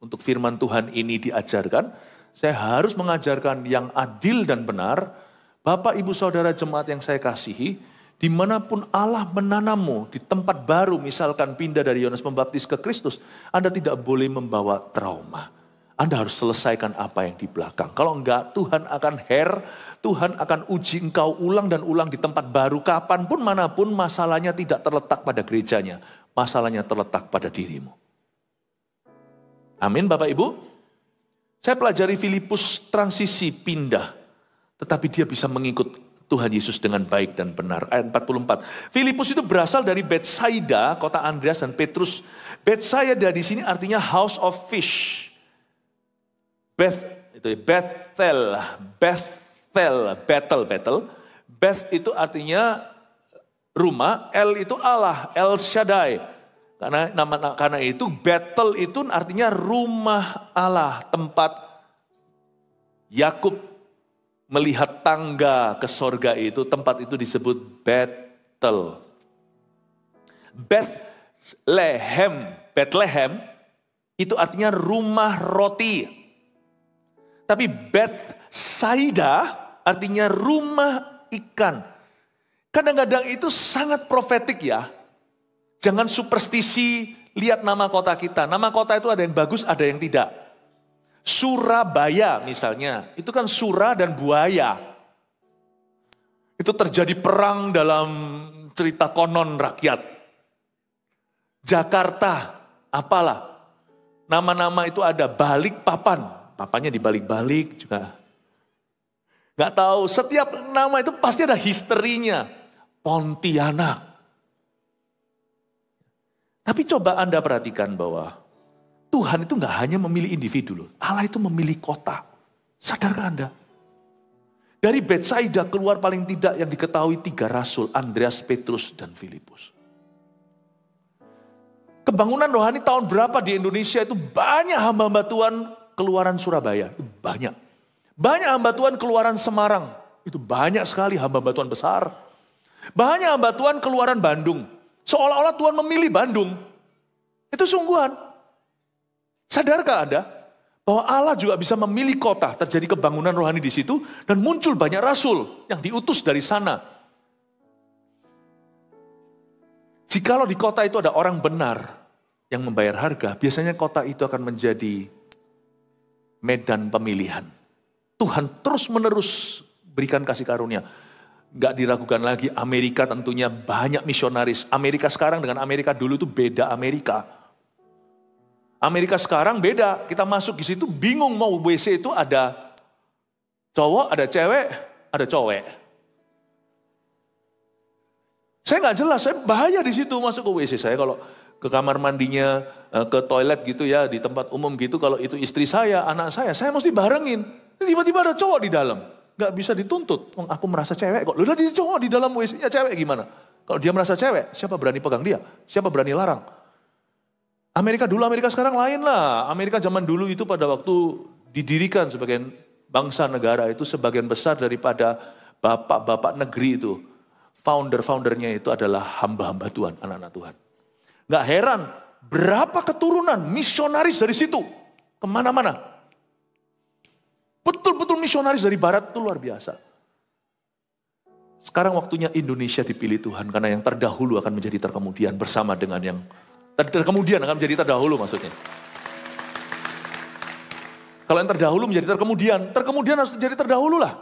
untuk firman Tuhan ini diajarkan, saya harus mengajarkan yang adil dan benar. Bapak, ibu, saudara jemaat yang saya kasihi, dimanapun Allah menanammu di tempat baru, misalkan pindah dari Yohanes Pembaptis ke Kristus, Anda tidak boleh membawa trauma. Anda harus selesaikan apa yang di belakang. Kalau enggak, Tuhan akan Tuhan akan uji engkau ulang dan ulang di tempat baru. Kapanpun, manapun, masalahnya tidak terletak pada gerejanya. Masalahnya terletak pada dirimu. Amin Bapak Ibu. Saya pelajari Filipus transisi pindah. Tetapi dia bisa mengikut Tuhan Yesus dengan baik dan benar. Ayat 44. Filipus itu berasal dari Betsaida, kota Andreas dan Petrus. Betsaida di sini artinya house of fish. Bethel. Beth itu artinya rumah, El itu Allah, El Shaddai. Karena itu Bethel itu artinya rumah Allah, tempat Yakub melihat tangga ke sorga itu, tempat itu disebut Bethel. Bethlehem itu artinya rumah roti. Tapi Bethsaida artinya rumah ikan. Kadang-kadang itu sangat profetik ya. Jangan superstisi lihat nama kota kita. Nama kota itu ada yang bagus, ada yang tidak. Surabaya misalnya, itu kan sura dan buaya. Itu terjadi perang dalam cerita konon rakyat. Jakarta, apalah. Nama-nama itu ada, Balikpapan. Papannya dibalik-balik juga. Gak tahu, setiap nama itu pasti ada historinya. Pontianak. Tapi coba Anda perhatikan bahwa Tuhan itu gak hanya memilih individu loh. Allah itu memilih kota. Sadarkah Anda? Dari Betsaida keluar paling tidak yang diketahui 3 rasul, Andreas, Petrus, dan Filipus. Kebangunan rohani tahun berapa di Indonesia itu banyak hamba-hamba Tuhan keluaran Surabaya. Itu banyak. Banyak hamba Tuhan keluaran Semarang. Itu banyak sekali hamba-hamba Tuhan besar. Banyak hamba Tuhan keluaran Bandung. Seolah-olah Tuhan memilih Bandung. Itu sungguhan. Sadarkah Anda? Bahwa Allah juga bisa memilih kota, terjadi kebangunan rohani di situ, dan muncul banyak rasul yang diutus dari sana. Jikalau di kota itu ada orang benar yang membayar harga, biasanya kota itu akan menjadi medan pemilihan. Tuhan terus menerus berikan kasih karunia. Gak diragukan lagi, Amerika tentunya banyak misionaris. Amerika sekarang dengan Amerika dulu itu beda Amerika. Amerika sekarang beda, kita masuk di situ bingung mau WC itu ada cowok, ada cewek, ada cowek. Saya nggak jelas, saya bahaya di situ masuk ke WC saya kalau ke kamar mandinya, ke toilet gitu ya di tempat umum gitu. Kalau itu istri saya, anak saya mesti barengin. Tiba-tiba ada cowok di dalam, nggak bisa dituntut. Aku merasa cewek kok, udah di cowok di dalam WC-nya cewek gimana? Kalau dia merasa cewek, siapa berani pegang dia? Siapa berani larang? Amerika dulu, Amerika sekarang lain lah. Amerika zaman dulu itu pada waktu didirikan sebagai bangsa negara itu sebagian besar daripada bapak-bapak negeri itu. Founder-foundernya itu adalah hamba-hamba Tuhan, anak-anak Tuhan. Gak heran berapa keturunan misionaris dari situ. Kemana-mana. Betul-betul misionaris dari barat itu luar biasa. Sekarang waktunya Indonesia dipilih Tuhan karena yang terdahulu akan menjadi terkemudian bersama dengan yang terkemudian akan menjadi terdahulu maksudnya. Kalau yang terdahulu menjadi terkemudian harus jadi terdahulu lah.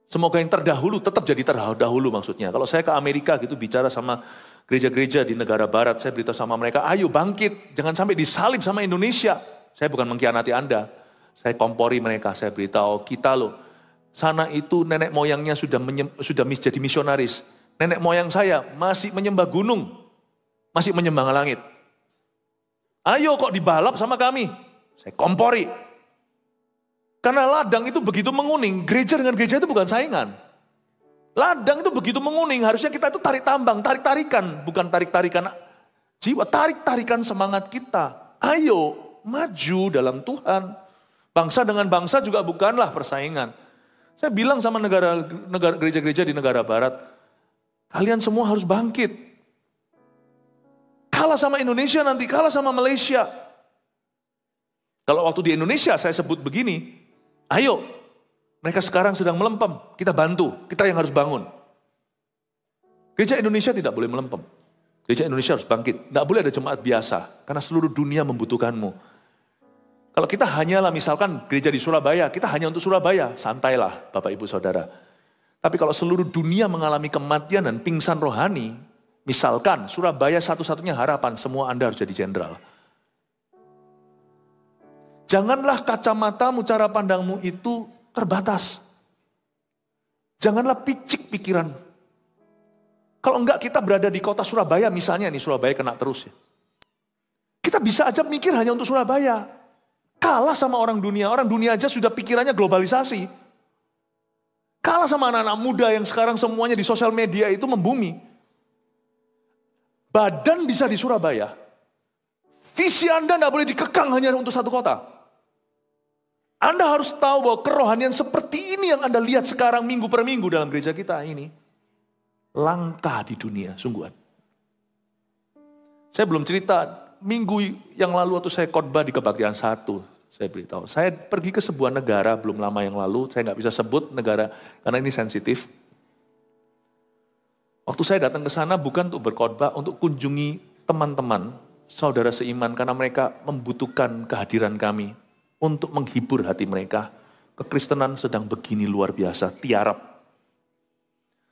Semoga yang terdahulu tetap jadi terdahulu maksudnya. Kalau saya ke Amerika gitu bicara sama gereja-gereja di negara barat, saya beritahu sama mereka, ayo bangkit, jangan sampai disalib sama Indonesia. Saya bukan mengkhianati Anda, saya kompori mereka, saya beritahu kita loh. Sana itu nenek moyangnya sudah jadi misionaris. Nenek moyang saya masih menyembah gunung. Masih menyembah langit. Ayo kok dibalap sama kami. Saya kompori. Karena ladang itu begitu menguning. Gereja dengan gereja itu bukan saingan. Ladang itu begitu menguning. Harusnya kita itu tarik tambang, tarik-tarikan. Bukan tarik-tarikan jiwa. Tarik-tarikan semangat kita. Ayo maju dalam Tuhan. Bangsa dengan bangsa juga bukanlah persaingan. Saya bilang sama negara gereja-gereja di negara barat. Kalian semua harus bangkit. Kalah sama Indonesia nanti, kalah sama Malaysia. Kalau waktu di Indonesia saya sebut begini, ayo, mereka sekarang sedang melempem, kita bantu, kita yang harus bangun. Gereja Indonesia tidak boleh melempem. Gereja Indonesia harus bangkit, tidak boleh ada jemaat biasa, karena seluruh dunia membutuhkanmu. Kalau kita hanyalah misalkan gereja di Surabaya, kita hanya untuk Surabaya, santailah Bapak Ibu Saudara. Tapi kalau seluruh dunia mengalami kematian dan pingsan rohani, misalkan Surabaya satu-satunya harapan, semua Anda harus jadi jenderal. Janganlah kacamatamu, cara pandangmu itu terbatas. Janganlah picik pikiran. Kalau enggak kita berada di kota Surabaya, misalnya nih Surabaya kena terus ya. Kita bisa aja mikir hanya untuk Surabaya. Kalah sama orang dunia aja sudah pikirannya globalisasi. Kalah sama anak-anak muda yang sekarang semuanya di sosial media itu membumi. Badan bisa di Surabaya. Visi Anda tidak boleh dikekang hanya untuk satu kota. Anda harus tahu bahwa kerohanian seperti ini yang Anda lihat sekarang minggu per minggu dalam gereja kita ini. Langka di dunia, sungguhan. Saya belum cerita, minggu yang lalu waktu saya khotbah di Kebaktian 1, saya beritahu. Saya pergi ke sebuah negara belum lama yang lalu, saya nggak bisa sebut negara karena ini sensitif. Waktu saya datang ke sana bukan untuk berkhotbah, untuk kunjungi teman-teman, saudara seiman, karena mereka membutuhkan kehadiran kami untuk menghibur hati mereka. Kekristenan sedang begini luar biasa, tiarap.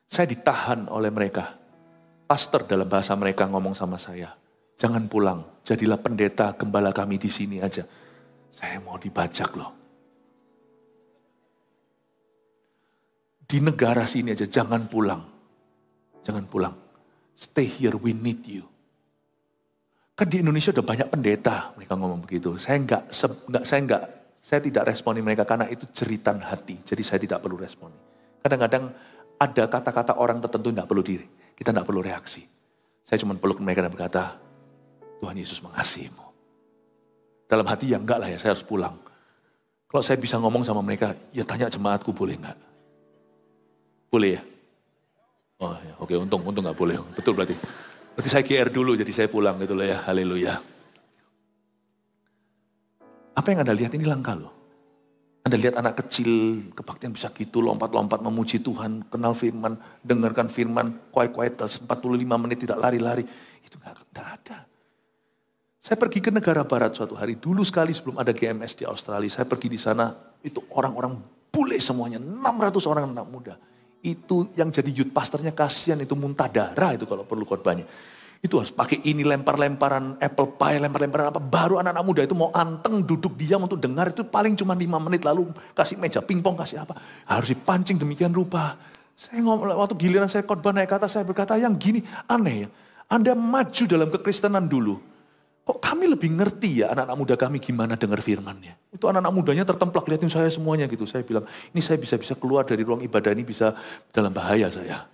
Saya ditahan oleh mereka. Pastor dalam bahasa mereka ngomong sama saya, jangan pulang, jadilah pendeta gembala kami di sini aja. Saya mau dibajak loh. Di negara sini aja, jangan pulang. Jangan pulang. Stay here, we need you. Kan di Indonesia udah banyak pendeta, mereka ngomong begitu. Saya tidak responi mereka karena itu jeritan hati. Jadi saya tidak perlu responi. Kadang-kadang ada kata-kata orang tertentu tidak perlu diri. Kita tidak perlu reaksi. Saya cuma peluk mereka dan berkata, Tuhan Yesus mengasihimu. Dalam hati ya enggak lah ya, saya harus pulang. Kalau saya bisa ngomong sama mereka, ya tanya jemaatku boleh enggak? Boleh ya? Oh ya, oke, untung enggak boleh. Betul berarti. Berarti saya GR dulu, jadi saya pulang gitu loh ya. Haleluya. Apa yang Anda lihat ini langka loh. Anda lihat anak kecil, kebaktian bisa gitu, lompat-lompat memuji Tuhan, kenal firman, dengarkan firman, quiet 45 menit tidak lari-lari. Itu enggak ada. Saya pergi ke negara barat suatu hari, dulu sekali sebelum ada GMS di Australia, saya pergi di sana, itu orang-orang bule semuanya, 600 orang anak muda. Itu yang jadi youth pastornya kasihan, itu muntah darah itu kalau perlu khotbahnya. Itu harus pakai ini lempar-lemparan apple pie, lempar-lemparan apa. Baru anak-anak muda itu mau anteng duduk diam untuk dengar itu paling cuma 5 menit. Lalu kasih meja pingpong, kasih apa. Harus dipancing demikian rupa. Saya ngomong, waktu giliran saya khotbah naik kata, saya berkata yang gini, aneh ya. Anda maju dalam kekristenan dulu. Kok kami lebih ngerti ya anak-anak muda kami gimana dengar firmannya. Itu anak-anak mudanya tertemplak liatin saya semuanya gitu. Saya bilang, ini saya bisa keluar dari ruang ibadah ini bisa dalam bahaya saya.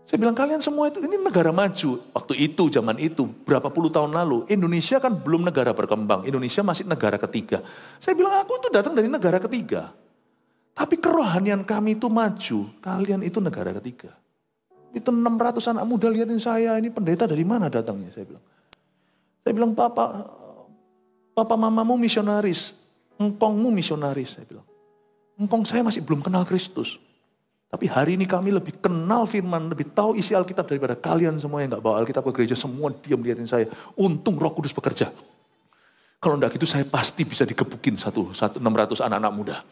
Saya bilang kalian semua itu, ini negara maju. Waktu itu, zaman itu, berapa puluh tahun lalu. Indonesia kan belum negara berkembang. Indonesia masih negara ketiga. Saya bilang aku itu datang dari negara ketiga. Tapi kerohanian kami itu maju. Kalian itu negara ketiga. Itu 600 anak muda liatin saya, ini pendeta dari mana datangnya? Saya bilang, papa mamamu misionaris, engkongmu misionaris. Saya bilang, engkong saya masih belum kenal Kristus. Tapi hari ini kami lebih kenal firman, lebih tahu isi Alkitab daripada kalian semua yang gak bawa Alkitab ke gereja. Semua diam liatin saya. Untung Roh Kudus bekerja. Kalau enggak gitu saya pasti bisa digebukin 600 anak-anak muda.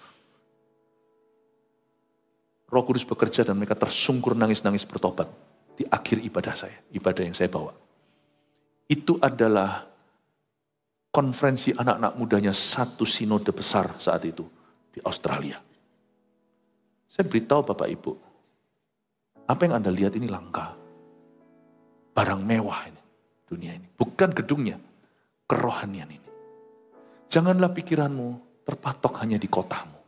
Roh Kudus bekerja dan mereka tersungkur nangis-nangis bertobat. Di akhir ibadah saya, ibadah yang saya bawa. Itu adalah konferensi anak-anak mudanya satu sinode besar saat itu di Australia. Saya beritahu Bapak Ibu, apa yang Anda lihat ini langka. Barang mewah ini, dunia ini. Bukan gedungnya, kerohanian ini. Janganlah pikiranmu terpatok hanya di kotamu.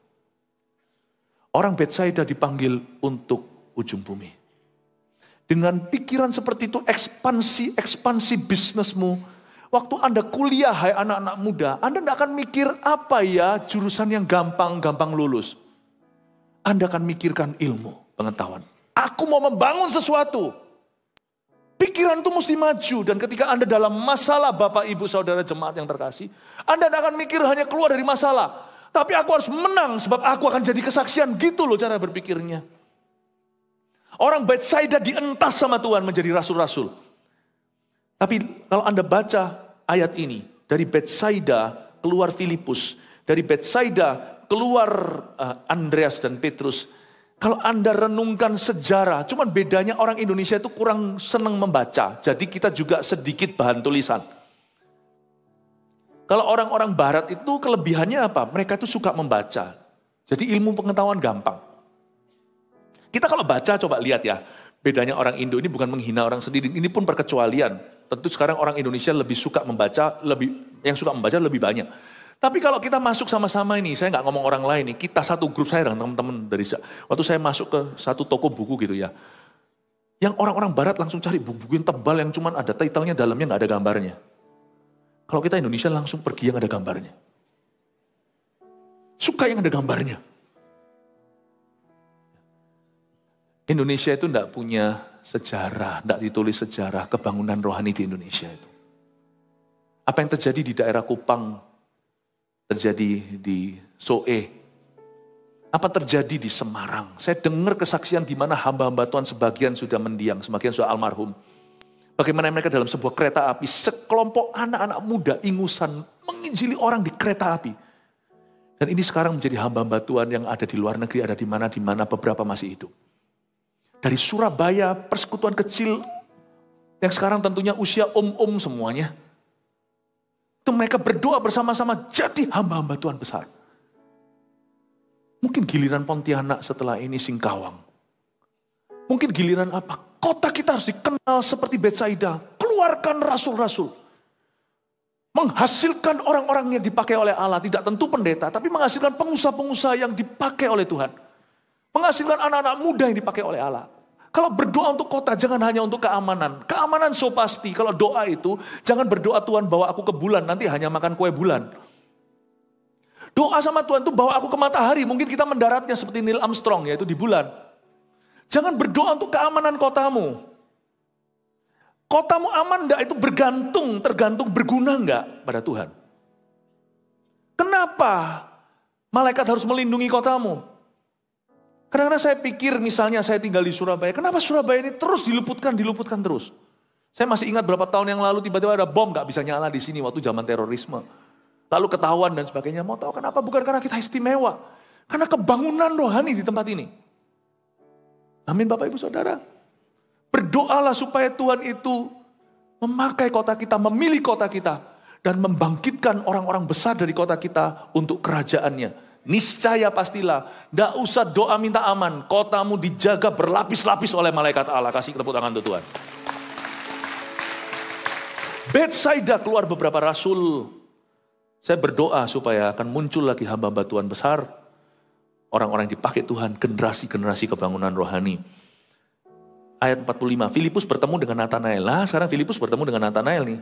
Orang Betsaida dipanggil untuk ujung bumi. Dengan pikiran seperti itu, ekspansi bisnismu. Waktu Anda kuliah, hai anak-anak muda, Anda tidak akan mikir apa ya jurusan yang gampang lulus. Anda akan mikirkan ilmu, pengetahuan. Aku mau membangun sesuatu. Pikiran itu mesti maju. Dan ketika Anda dalam masalah, Bapak, Ibu, Saudara, jemaat yang terkasih, Anda tidak akan mikir hanya keluar dari masalah. Tapi aku harus menang, sebab aku akan jadi kesaksian. Gitu loh cara berpikirnya. Orang Betsaida dientas sama Tuhan menjadi rasul-rasul. Tapi kalau Anda baca ayat ini, dari Betsaida keluar Filipus, dari Betsaida keluar Andreas dan Petrus. Kalau Anda renungkan sejarah, cuman bedanya orang Indonesia itu kurang senang membaca. Jadi kita juga sedikit bahan tulisan. Kalau orang-orang barat itu kelebihannya apa? Mereka itu suka membaca. Jadi ilmu pengetahuan gampang. Kita kalau baca coba lihat ya, bedanya orang Indo ini bukan menghina orang sendiri, ini pun perkecualian. Tentu sekarang orang Indonesia lebih suka membaca, yang suka membaca lebih banyak. Tapi kalau kita masuk sama-sama ini, saya nggak ngomong orang lain nih, kita satu grup saya dengan teman-teman dari waktu saya masuk ke satu toko buku gitu ya, yang orang-orang Barat langsung cari buku-buku yang tebal yang cuman ada titlenya, dalamnya nggak ada gambarnya. Kalau kita Indonesia langsung pergi yang ada gambarnya, suka yang ada gambarnya. Indonesia itu tidak punya sejarah, tidak ditulis sejarah kebangunan rohani di Indonesia itu. Apa yang terjadi di daerah Kupang, terjadi di Soe, apa terjadi di Semarang. Saya dengar kesaksian di mana hamba-hamba Tuhan sebagian sudah mendiang, sebagian sudah almarhum. Bagaimana mereka dalam sebuah kereta api, sekelompok anak-anak muda ingusan menginjili orang di kereta api. Dan ini sekarang menjadi hamba-hamba Tuhan yang ada di luar negeri, ada di mana beberapa masih hidup. Dari Surabaya, persekutuan kecil yang sekarang tentunya usia om-om semuanya. Itu mereka berdoa bersama-sama jadi hamba-hamba Tuhan besar. Mungkin giliran Pontianak setelah ini Singkawang. Mungkin giliran apa? Kota kita harus dikenal seperti Betsaida. Keluarkan rasul-rasul. Menghasilkan orang-orang yang dipakai oleh Allah. Tidak tentu pendeta, tapi menghasilkan pengusaha-pengusaha yang dipakai oleh Tuhan. Menghasilkan anak-anak muda yang dipakai oleh Allah. Kalau berdoa untuk kota, jangan hanya untuk keamanan. Keamanan so pasti. Kalau doa itu, jangan berdoa Tuhan bawa aku ke bulan, nanti hanya makan kue bulan. Doa sama Tuhan itu bawa aku ke matahari. Mungkin kita mendaratnya seperti Neil Armstrong, yaitu di bulan. Jangan berdoa untuk keamanan kotamu. Kotamu aman enggak, itu tergantung berguna enggak pada Tuhan. Kenapa malaikat harus melindungi kotamu? Kadang-kadang saya pikir misalnya saya tinggal di Surabaya, kenapa Surabaya ini terus diluputkan terus. Saya masih ingat berapa tahun yang lalu tiba-tiba ada bom gak bisa nyala di sini waktu zaman terorisme. Lalu ketahuan dan sebagainya. Mau tahu kenapa? Bukan karena kita istimewa. Karena kebangunan rohani di tempat ini. Amin Bapak Ibu Saudara. Berdoalah supaya Tuhan itu memakai kota kita, memilih kota kita. Dan membangkitkan orang-orang besar dari kota kita untuk kerajaannya. Niscaya pastilah, tidak usah doa minta aman. Kotamu dijaga berlapis-lapis oleh malaikat Allah. Kasih tepuk tangan untuk Tuhan. Betsaida keluar beberapa rasul. Saya berdoa supaya akan muncul lagi hamba-hamba Tuhan besar. Orang-orang yang dipakai Tuhan, generasi-generasi kebangunan rohani. Ayat 45, Filipus bertemu dengan Natanael. Nah sekarang Filipus bertemu dengan Natanael nih.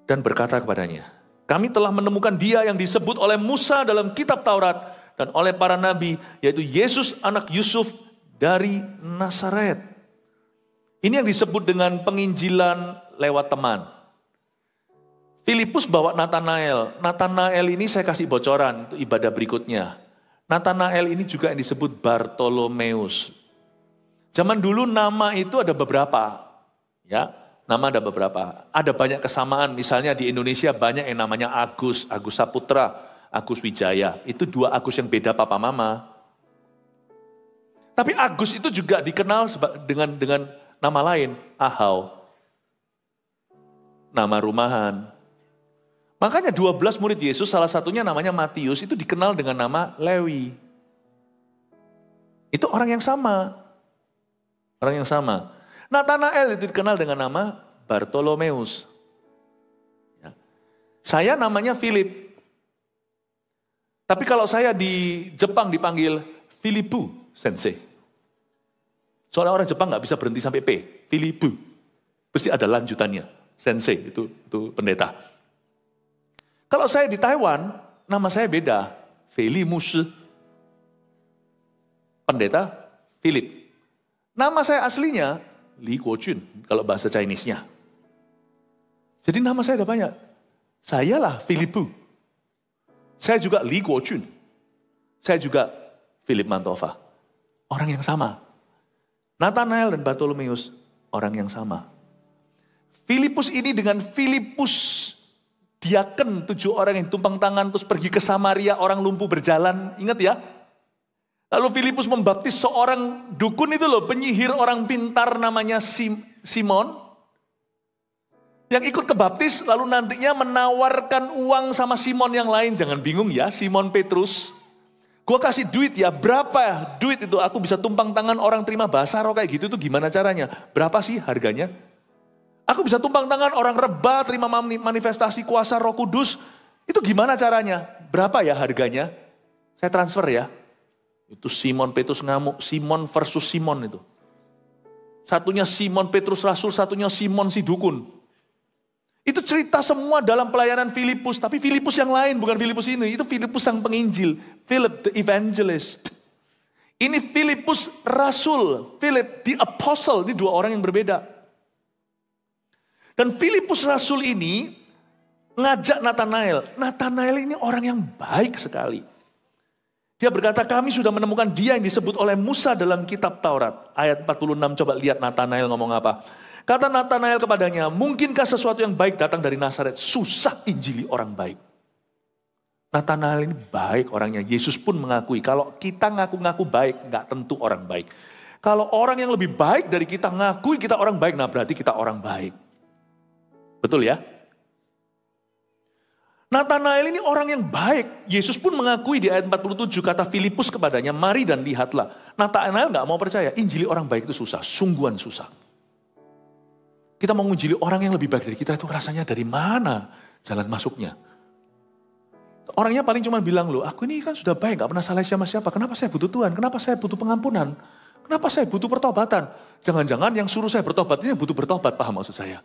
Dan berkata kepadanya, kami telah menemukan dia yang disebut oleh Musa dalam kitab Taurat dan oleh para nabi, yaitu Yesus anak Yusuf dari Nazaret. Ini yang disebut dengan penginjilan lewat teman. Filipus bawa Natanael. Natanael ini saya kasih bocoran, itu ibadah berikutnya. Natanael ini juga yang disebut Bartolomeus. Zaman dulu nama itu ada beberapa, ya. Nama ada beberapa, ada banyak kesamaan, misalnya di Indonesia banyak yang namanya Agus Saputra, Agus Wijaya, itu dua Agus yang beda papa mama. Tapi Agus itu juga dikenal dengan nama lain, Ahau, nama rumahan. Makanya 12 murid Yesus, salah satunya namanya Matius, itu dikenal dengan nama Lewi. Itu orang yang sama. Orang yang sama. Natanael itu dikenal dengan nama Bartolomeus. Ya. Saya namanya Philip. Tapi kalau saya di Jepang dipanggil Filipu Sensei. Soalnya orang Jepang nggak bisa berhenti sampai P. Filipu. Pasti ada lanjutannya. Sensei itu pendeta. Kalau saya di Taiwan, nama saya beda. Felimus. Pendeta Philip. Nama saya aslinya Li Guojun, kalau bahasa Chinese-nya. Jadi nama saya ada banyak. Saya lah Filipu. Saya juga Li Guojun. Saya juga Philip Mantova. Orang yang sama. Nathanael dan Bartolomeus, orang yang sama. Filipus ini dengan Filipus, diaken 7 orang yang tumpang tangan terus pergi ke Samaria, orang lumpuh berjalan. Ingat ya? Lalu Filipus membaptis seorang dukun itu loh, penyihir orang pintar namanya Simon. Yang ikut kebaptis lalu nantinya menawarkan uang sama Simon yang lain. Jangan bingung ya, Simon Petrus. Gua kasih duit ya, berapa ya duit itu? Aku bisa tumpang tangan orang terima bahasa roh kayak gitu, itu gimana caranya? Berapa sih harganya? Aku bisa tumpang tangan orang reba terima manifestasi kuasa Roh Kudus. Itu gimana caranya? Berapa ya harganya? Saya transfer ya. Itu Simon Petrus ngamuk, Simon versus Simon itu. Satunya Simon Petrus Rasul, satunya Simon si dukun. Itu cerita semua dalam pelayanan Filipus, tapi Filipus yang lain, bukan Filipus ini. Itu Filipus sang penginjil, Philip the evangelist. Ini Filipus Rasul, Philip the apostle, ini 2 orang yang berbeda. Dan Filipus Rasul ini ngajak Natanael. Natanael ini orang yang baik sekali. Dia berkata, kami sudah menemukan dia yang disebut oleh Musa dalam kitab Taurat. Ayat 46, coba lihat Natanael ngomong apa. Kata Natanael kepadanya, mungkinkah sesuatu yang baik datang dari Nazaret? Susah injili orang baik. Natanael ini baik orangnya. Yesus pun mengakui, kalau kita ngaku-ngaku baik, gak tentu orang baik. Kalau orang yang lebih baik dari kita ngakui kita orang baik, nah berarti kita orang baik. Betul ya? Natanael ini orang yang baik. Yesus pun mengakui di ayat 47 kata Filipus kepadanya, mari dan lihatlah. Natanael gak mau percaya, injili orang baik itu susah, sungguhan susah. Kita mau mengunjili orang yang lebih baik dari kita itu rasanya dari mana jalan masuknya. Orangnya paling cuma bilang, loh aku ini kan sudah baik, gak pernah salah sama siapa. Kenapa saya butuh Tuhan? Kenapa saya butuh pengampunan? Kenapa saya butuh pertobatan? Jangan-jangan yang suruh saya bertobat ini butuh bertobat, paham maksud saya?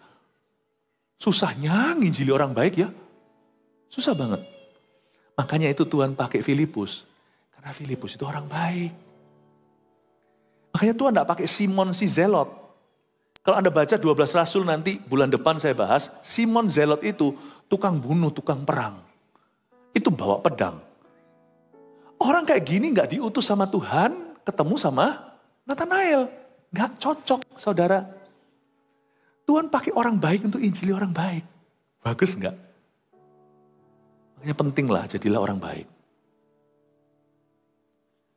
Susahnya nginjili orang baik ya. Susah banget. Makanya itu Tuhan pakai Filipus. Karena Filipus itu orang baik. Makanya Tuhan tidak pakai Simon si Zelot. Kalau Anda baca 12 Rasul nanti bulan depan saya bahas, Simon Zelot itu tukang bunuh, tukang perang. Itu bawa pedang. Orang kayak gini gak diutus sama Tuhan, ketemu sama Natanael. Gak cocok saudara. Tuhan pakai orang baik untuk injili orang baik. Bagus gak? Makanya pentinglah jadilah orang baik.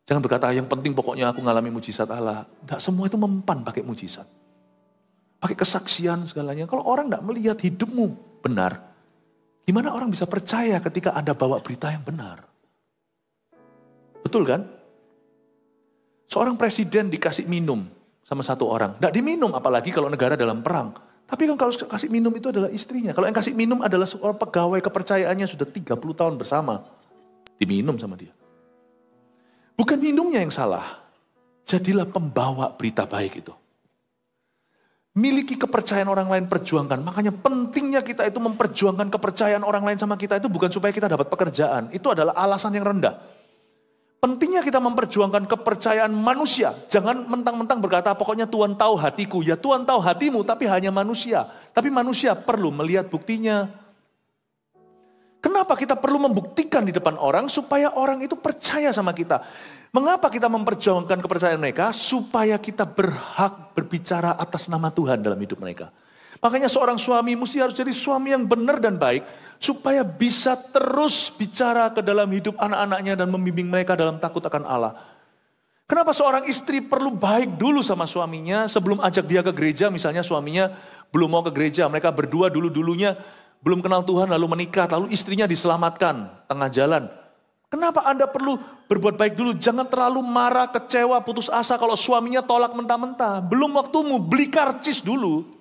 Jangan berkata yang penting pokoknya aku ngalami mujizat Allah. Gak semua itu mempan pakai mujizat. Pakai kesaksian segalanya. Kalau orang gak melihat hidupmu benar, gimana orang bisa percaya ketika Anda bawa berita yang benar? Betul kan? Seorang presiden dikasih minum sama satu orang. Tidak diminum apalagi kalau negara dalam perang. Tapi kan kalau kasih minum itu adalah istrinya. Kalau yang kasih minum adalah seorang pegawai kepercayaannya sudah 30 tahun bersama. Diminum sama dia. Bukan minumnya yang salah. Jadilah pembawa berita baik itu. Miliki kepercayaan orang lain, perjuangkan. Makanya pentingnya kita itu memperjuangkan kepercayaan orang lain sama kita itu bukan supaya kita dapat pekerjaan. Itu adalah alasan yang rendah. Pentingnya kita memperjuangkan kepercayaan manusia. Jangan mentang-mentang berkata pokoknya Tuhan tahu hatiku. Ya Tuhan tahu hatimu tapi hanya manusia. Tapi manusia perlu melihat buktinya. Kenapa kita perlu membuktikan di depan orang supaya orang itu percaya sama kita? Mengapa kita memperjuangkan kepercayaan mereka? Supaya kita berhak berbicara atas nama Tuhan dalam hidup mereka. Makanya seorang suami mesti harus jadi suami yang benar dan baik. Supaya bisa terus bicara ke dalam hidup anak-anaknya dan membimbing mereka dalam takut akan Allah. Kenapa seorang istri perlu baik dulu sama suaminya sebelum ajak dia ke gereja? Misalnya suaminya belum mau ke gereja, mereka berdua dulu-dulunya belum kenal Tuhan lalu menikah, lalu istrinya diselamatkan tengah jalan. Kenapa Anda perlu berbuat baik dulu? Jangan terlalu marah, kecewa, putus asa kalau suaminya tolak mentah-mentah. Belum waktumu, beli karcis dulu.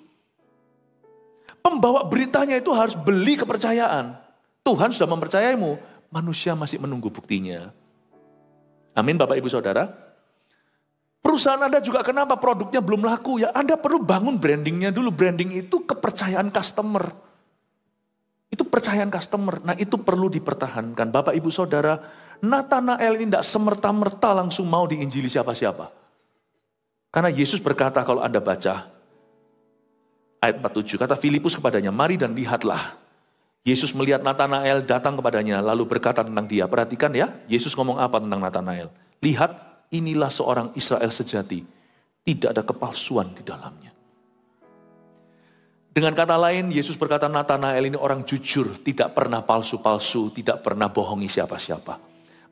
Pembawa beritanya itu harus beli kepercayaan. Tuhan sudah mempercayaimu, manusia masih menunggu buktinya. Amin Bapak Ibu Saudara. Perusahaan Anda juga kenapa produknya belum laku? Ya Anda perlu bangun brandingnya dulu. Branding itu kepercayaan customer. Itu percayaan customer. Nah itu perlu dipertahankan. Bapak Ibu Saudara, Natanael ini tidak semerta-merta langsung mau diinjili siapa-siapa. Karena Yesus berkata kalau Anda baca, ayat 47, kata Filipus kepadanya, mari dan lihatlah. Yesus melihat Natanael datang kepadanya, lalu berkata tentang dia. Perhatikan ya, Yesus ngomong apa tentang Natanael. Lihat, inilah seorang Israel sejati. Tidak ada kepalsuan di dalamnya. Dengan kata lain, Yesus berkata Natanael ini orang jujur. Tidak pernah palsu-palsu, tidak pernah bohongi siapa-siapa.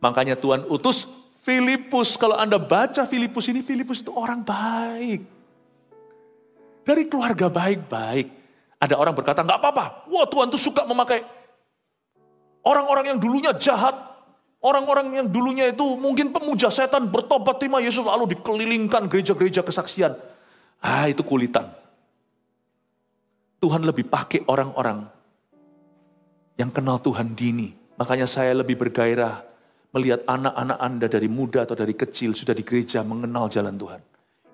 Makanya Tuhan utus Filipus. Kalau Anda baca Filipus ini, Filipus itu orang baik. Dari keluarga baik-baik. Ada orang berkata, enggak apa-apa. Wah Tuhan tuh suka memakai orang-orang yang dulunya jahat. Orang-orang yang dulunya itu mungkin pemuja setan bertobat terima Yesus. Lalu dikelilingkan gereja-gereja kesaksian. Itu kulitan. Tuhan lebih pakai orang-orang yang kenal Tuhan dini. Makanya saya lebih bergairah melihat anak-anak Anda dari muda atau dari kecil sudah di gereja mengenal jalan Tuhan.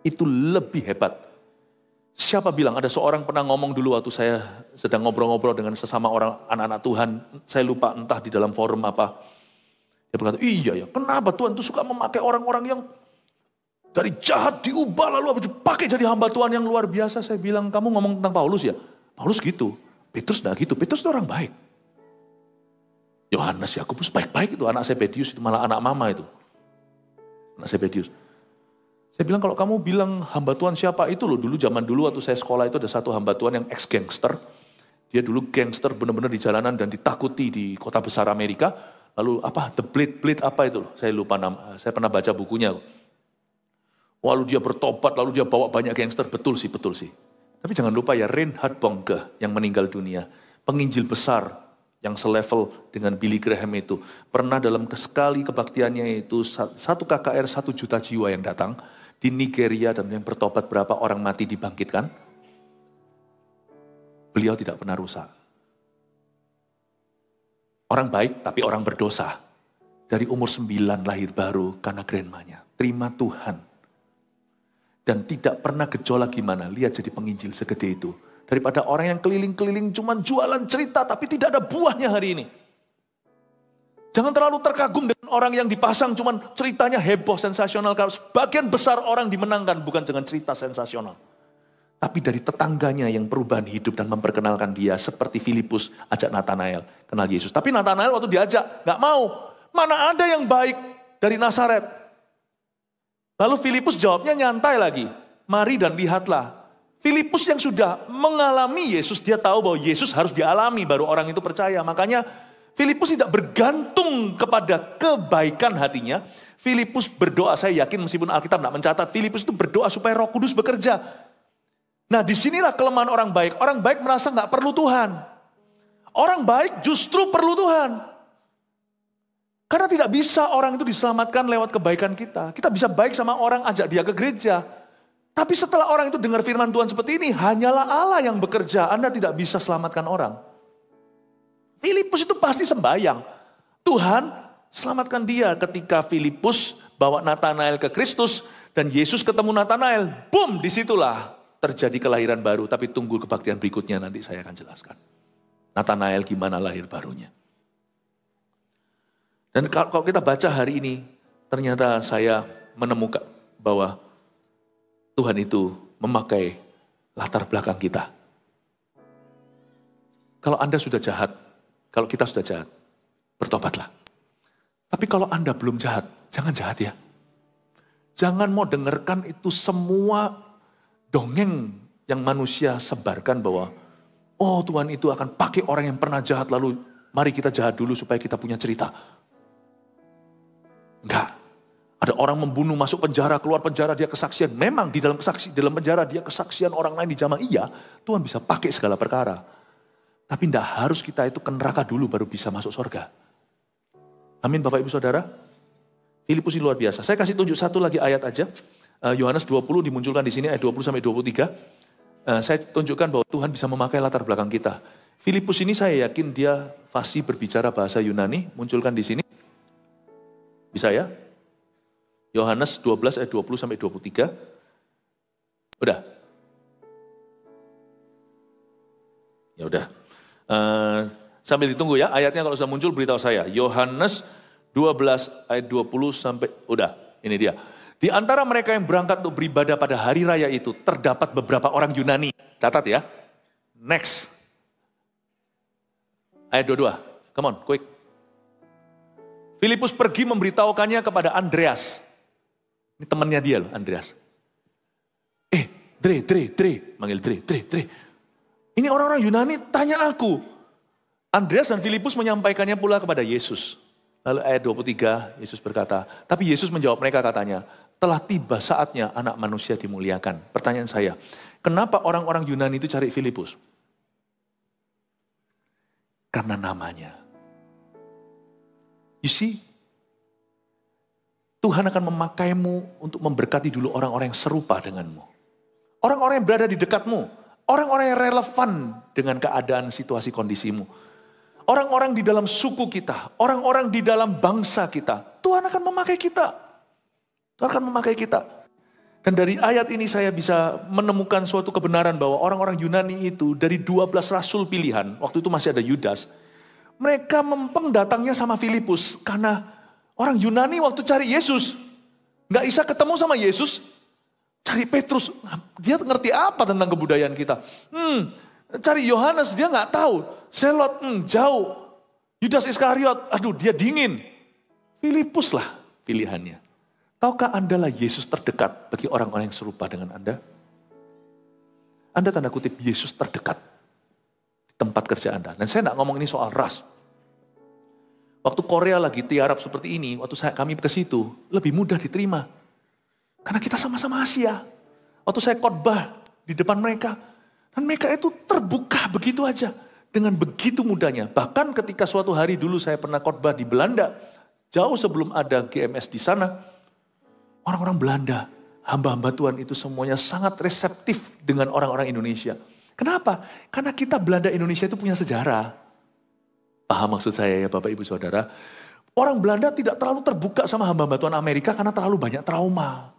Itu lebih hebat. Siapa bilang, ada seorang pernah ngomong dulu waktu saya sedang ngobrol-ngobrol dengan sesama orang anak-anak Tuhan. Saya lupa entah di dalam forum apa. Dia berkata, iya ya kenapa Tuhan tuh suka memakai orang-orang yang dari jahat diubah lalu dipakai jadi hamba Tuhan yang luar biasa. Saya bilang, kamu ngomong tentang Paulus ya? Paulus gitu, Petrus enggak gitu, Petrus itu orang baik. Yohanes, Yakobus baik-baik itu, anak Zebedius itu malah anak mama itu. Anak Zebedius. Saya bilang kalau kamu bilang hamba Tuhan siapa itu loh. Dulu zaman dulu waktu saya sekolah itu ada satu hamba Tuhan yang ex-gangster. Dia dulu gangster benar-benar di jalanan dan ditakuti di kota besar Amerika. Lalu apa, The Blade apa itu loh. Saya lupa nama, saya pernah baca bukunya. Lalu dia bertobat, lalu dia bawa banyak gangster. Betul sih, betul sih. Tapi jangan lupa ya, Reinhard Bonnke yang meninggal dunia. Penginjil besar yang selevel dengan Billy Graham itu. Pernah dalam sekali kebaktiannya itu, satu KKR 1 juta jiwa yang datang. Di Nigeria dan yang bertobat berapa orang mati dibangkitkan. Beliau tidak pernah rusak. Orang baik tapi orang berdosa. Dari umur 9 lahir baru karena grandmanya. Terima Tuhan. Dan tidak pernah gejolak gimana. Lihat jadi penginjil segede itu. Daripada orang yang keliling-keliling cuman jualan cerita tapi tidak ada buahnya hari ini. Jangan terlalu terkagum dengan orang yang dipasang cuman ceritanya heboh, sensasional. Kalau sebagian besar orang dimenangkan bukan dengan cerita sensasional. Tapi dari tetangganya yang perubahan hidup dan memperkenalkan dia. Seperti Filipus ajak Nathanael kenal Yesus. Tapi Nathanael waktu diajak gak mau. Mana ada yang baik dari Nazaret. Lalu Filipus jawabnya nyantai lagi. Mari dan lihatlah. Filipus yang sudah mengalami Yesus, dia tahu bahwa Yesus harus dialami baru orang itu percaya. Makanya Filipus tidak bergantung kepada kebaikan hatinya. Filipus berdoa, saya yakin meskipun Alkitab tidak mencatat, Filipus itu berdoa supaya Roh Kudus bekerja. Nah disinilah kelemahan orang baik. Orang baik merasa nggak perlu Tuhan. Orang baik justru perlu Tuhan. Karena tidak bisa orang itu diselamatkan lewat kebaikan kita. Kita bisa baik sama orang, ajak dia ke gereja. Tapi setelah orang itu dengar firman Tuhan seperti ini, hanyalah Allah yang bekerja. Anda tidak bisa selamatkan orang. Filipus itu pasti sembahyang. Tuhan selamatkan dia ketika Filipus bawa Nathanael ke Kristus. Dan Yesus ketemu Nathanael. Boom, disitulah terjadi kelahiran baru. Tapi tunggu kebaktian berikutnya nanti saya akan jelaskan. Nathanael gimana lahir barunya. Dan kalau kita baca hari ini, ternyata saya menemukan bahwa Tuhan itu memakai latar belakang kita. Kalau Anda sudah jahat, kalau kita sudah jahat, bertobatlah. Tapi kalau Anda belum jahat, jangan jahat ya. Jangan mau dengarkan itu semua dongeng yang manusia sebarkan bahwa, oh Tuhan itu akan pakai orang yang pernah jahat lalu mari kita jahat dulu supaya kita punya cerita. Enggak. Ada orang membunuh masuk penjara, keluar penjara dia kesaksian. Memang di dalam penjara dia kesaksian orang lain di jamaah. Iya, Tuhan bisa pakai segala perkara. Tapi enggak harus kita itu ke neraka dulu baru bisa masuk surga. Amin Bapak Ibu Saudara. Filipus ini luar biasa. Saya kasih tunjuk satu lagi ayat aja. Yohanes 20 dimunculkan di sini ayat 20 sampai 23. Saya tunjukkan bahwa Tuhan bisa memakai latar belakang kita. Filipus ini saya yakin dia fasih berbicara bahasa Yunani. Munculkan di sini. Bisa ya? Yohanes 12 ayat 20 sampai 23. Udah? Ya udah. Sambil ditunggu ya, ayatnya kalau sudah muncul beritahu saya. Yohanes 12 ayat 20 sampai, udah, ini dia. Di antara mereka yang berangkat untuk beribadah pada hari raya itu, terdapat beberapa orang Yunani. Catat ya. Next. Ayat 22, come on, quick. Filipus pergi memberitahukannya kepada Andreas. Ini temannya dia loh, Andreas. Dre, manggil Dre. Ini orang-orang Yunani tanya aku. Andreas dan Filipus menyampaikannya pula kepada Yesus. Lalu ayat 23, Yesus berkata, tapi Yesus menjawab mereka katanya, telah tiba saatnya anak manusia dimuliakan. Pertanyaan saya, kenapa orang-orang Yunani itu cari Filipus? Karena namanya. You see, Tuhan akan memakaimu untuk memberkati dulu orang-orang yang serupa denganmu. Orang-orang yang berada di dekatmu. Orang-orang yang relevan dengan keadaan situasi kondisimu. Orang-orang di dalam suku kita. Orang-orang di dalam bangsa kita. Tuhan akan memakai kita. Tuhan akan memakai kita. Dan dari ayat ini saya bisa menemukan suatu kebenaran bahwa orang-orang Yunani itu dari 12 rasul pilihan. Waktu itu masih ada Yudas. Mereka mempeng datangnya sama Filipus. Karena orang Yunani waktu cari Yesus. Gak bisa ketemu sama Yesus. Cari Petrus. Dia ngerti apa tentang kebudayaan kita. Cari Yohanes dia gak tahu. Selot jauh. Yudas Iskariot. Aduh dia dingin. Filipus lah pilihannya. Tahukah Anda lah Yesus terdekat bagi orang-orang yang serupa dengan Anda? Anda tanda kutip Yesus terdekat. Tempat kerja Anda. Dan saya tidak ngomong ini soal ras. Waktu Korea lagi tiarap seperti ini, waktu kami ke situ, lebih mudah diterima. Karena kita sama-sama Asia. Waktu saya khotbah di depan mereka, dan mereka itu terbuka begitu aja. Dengan begitu mudahnya. Bahkan ketika suatu hari dulu saya pernah khotbah di Belanda, jauh sebelum ada GMS di sana, orang-orang Belanda, hamba-hamba Tuhan itu semuanya sangat reseptif dengan orang-orang Indonesia. Kenapa? Karena kita Belanda Indonesia itu punya sejarah. Paham maksud saya ya Bapak Ibu Saudara? Orang Belanda tidak terlalu terbuka sama hamba-hamba Tuhan Amerika karena terlalu banyak trauma.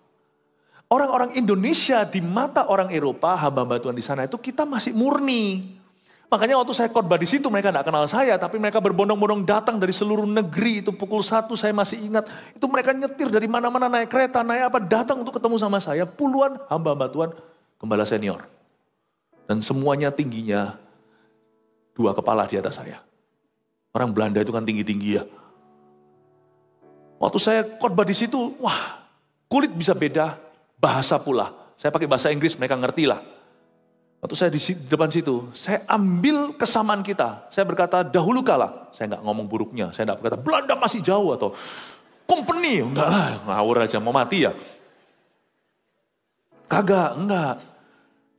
Orang-orang Indonesia di mata orang Eropa, hamba-hamba Tuhan di sana itu kita masih murni. Makanya waktu saya khotbah di situ mereka tidak kenal saya, tapi mereka berbondong-bondong datang dari seluruh negeri. Itu pukul 1 saya masih ingat. Itu mereka nyetir dari mana-mana naik kereta, naik apa, datang untuk ketemu sama saya. Puluhan hamba-hamba Tuhan, gembala senior. Dan semuanya tingginya 2 kepala di atas saya. Orang Belanda itu kan tinggi-tinggi ya. Waktu saya khotbah di situ, wah, kulit bisa beda, bahasa pula. Saya pakai bahasa Inggris, mereka ngerti lah. Waktu saya di depan situ, saya ambil kesamaan kita. Saya berkata, dahulu kala. Saya nggak ngomong buruknya. Saya nggak berkata, Belanda masih jauh atau company. Enggak lah, ngawur aja, mau mati ya. Kagak, enggak.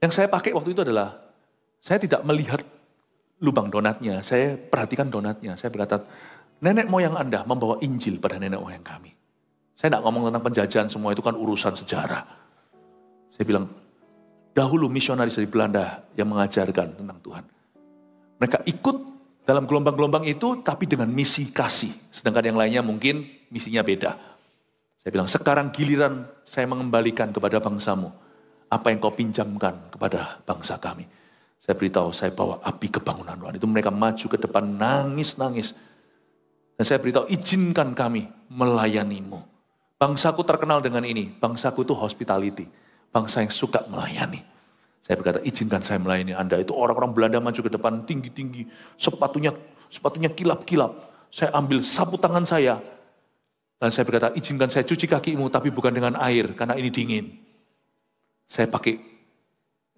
Yang saya pakai waktu itu adalah, saya tidak melihat lubang donatnya. Saya perhatikan donatnya. Saya berkata, nenek moyang Anda membawa Injil pada nenek moyang kami. Saya nggak ngomong tentang penjajahan, semua itu kan urusan sejarah. Saya bilang, dahulu misionaris dari Belanda yang mengajarkan tentang Tuhan. Mereka ikut dalam gelombang-gelombang itu, tapi dengan misi kasih. Sedangkan yang lainnya mungkin misinya beda. Saya bilang, sekarang giliran saya mengembalikan kepada bangsamu. Apa yang kau pinjamkan kepada bangsa kami. Saya beritahu, saya bawa api kebangunan rohani. Itu mereka maju ke depan, nangis-nangis. Dan saya beritahu, izinkan kami melayanimu. Bangsaku terkenal dengan ini. Bangsaku itu hospitality. Bangsa yang suka melayani. Saya berkata, izinkan saya melayani Anda. Itu orang-orang Belanda maju ke depan, tinggi-tinggi. Sepatunya kilap-kilap. Saya ambil sapu tangan saya. Dan saya berkata, izinkan saya cuci kakimu, tapi bukan dengan air, karena ini dingin. Saya pakai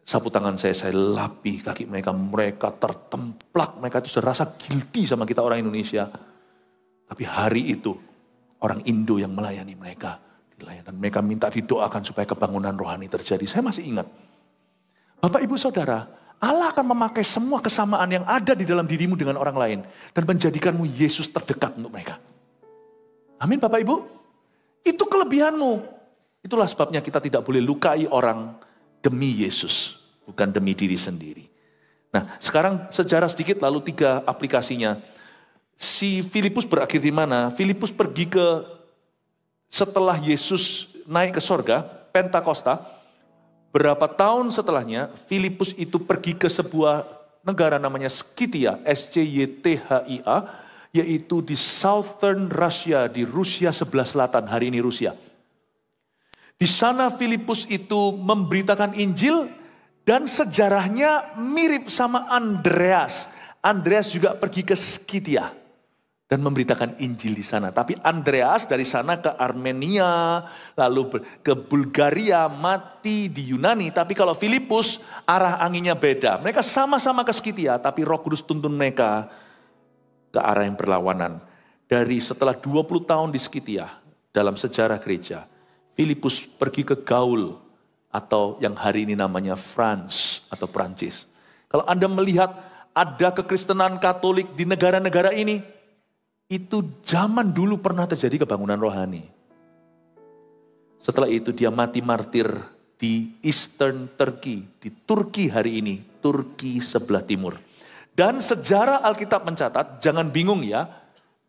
sapu tangan saya lapi kaki mereka. Mereka tertemplak, mereka itu serasa guilty sama kita orang Indonesia. Tapi hari itu, orang Indo yang melayani mereka. Dan mereka minta didoakan supaya kebangunan rohani terjadi. Saya masih ingat. Bapak Ibu Saudara, Allah akan memakai semua kesamaan yang ada di dalam dirimu dengan orang lain. Dan menjadikanmu Yesus terdekat untuk mereka. Amin Bapak Ibu. Itu kelebihanmu. Itulah sebabnya kita tidak boleh lukai orang demi Yesus. Bukan demi diri sendiri. Nah sekarang sejarah sedikit lalu 3 aplikasinya. Si Filipus berakhir di mana? Filipus pergi ke setelah Yesus naik ke sorga, Pentakosta, berapa tahun setelahnya, Filipus itu pergi ke sebuah negara namanya Skythia, SCYTHIA, yaitu di Southern Russia, di Rusia sebelah selatan, hari ini Rusia. Di sana Filipus itu memberitakan Injil, dan sejarahnya mirip sama Andreas. Andreas juga pergi ke Skythia. Dan memberitakan Injil di sana. Tapi Andreas dari sana ke Armenia, lalu ke Bulgaria, mati di Yunani. Tapi kalau Filipus, arah anginnya beda. Mereka sama-sama ke Skythia, tapi Roh Kudus tuntun mereka ke arah yang berlawanan. Dari setelah 20 tahun di Skythia, dalam sejarah gereja, Filipus pergi ke Gaul, atau yang hari ini namanya France, atau Prancis. Kalau Anda melihat ada kekristenan Katolik di negara-negara ini, itu zaman dulu pernah terjadi kebangunan rohani. Setelah itu dia mati martir di Eastern Turkey. Di Turki hari ini, Turki sebelah timur. Dan sejarah Alkitab mencatat, jangan bingung ya.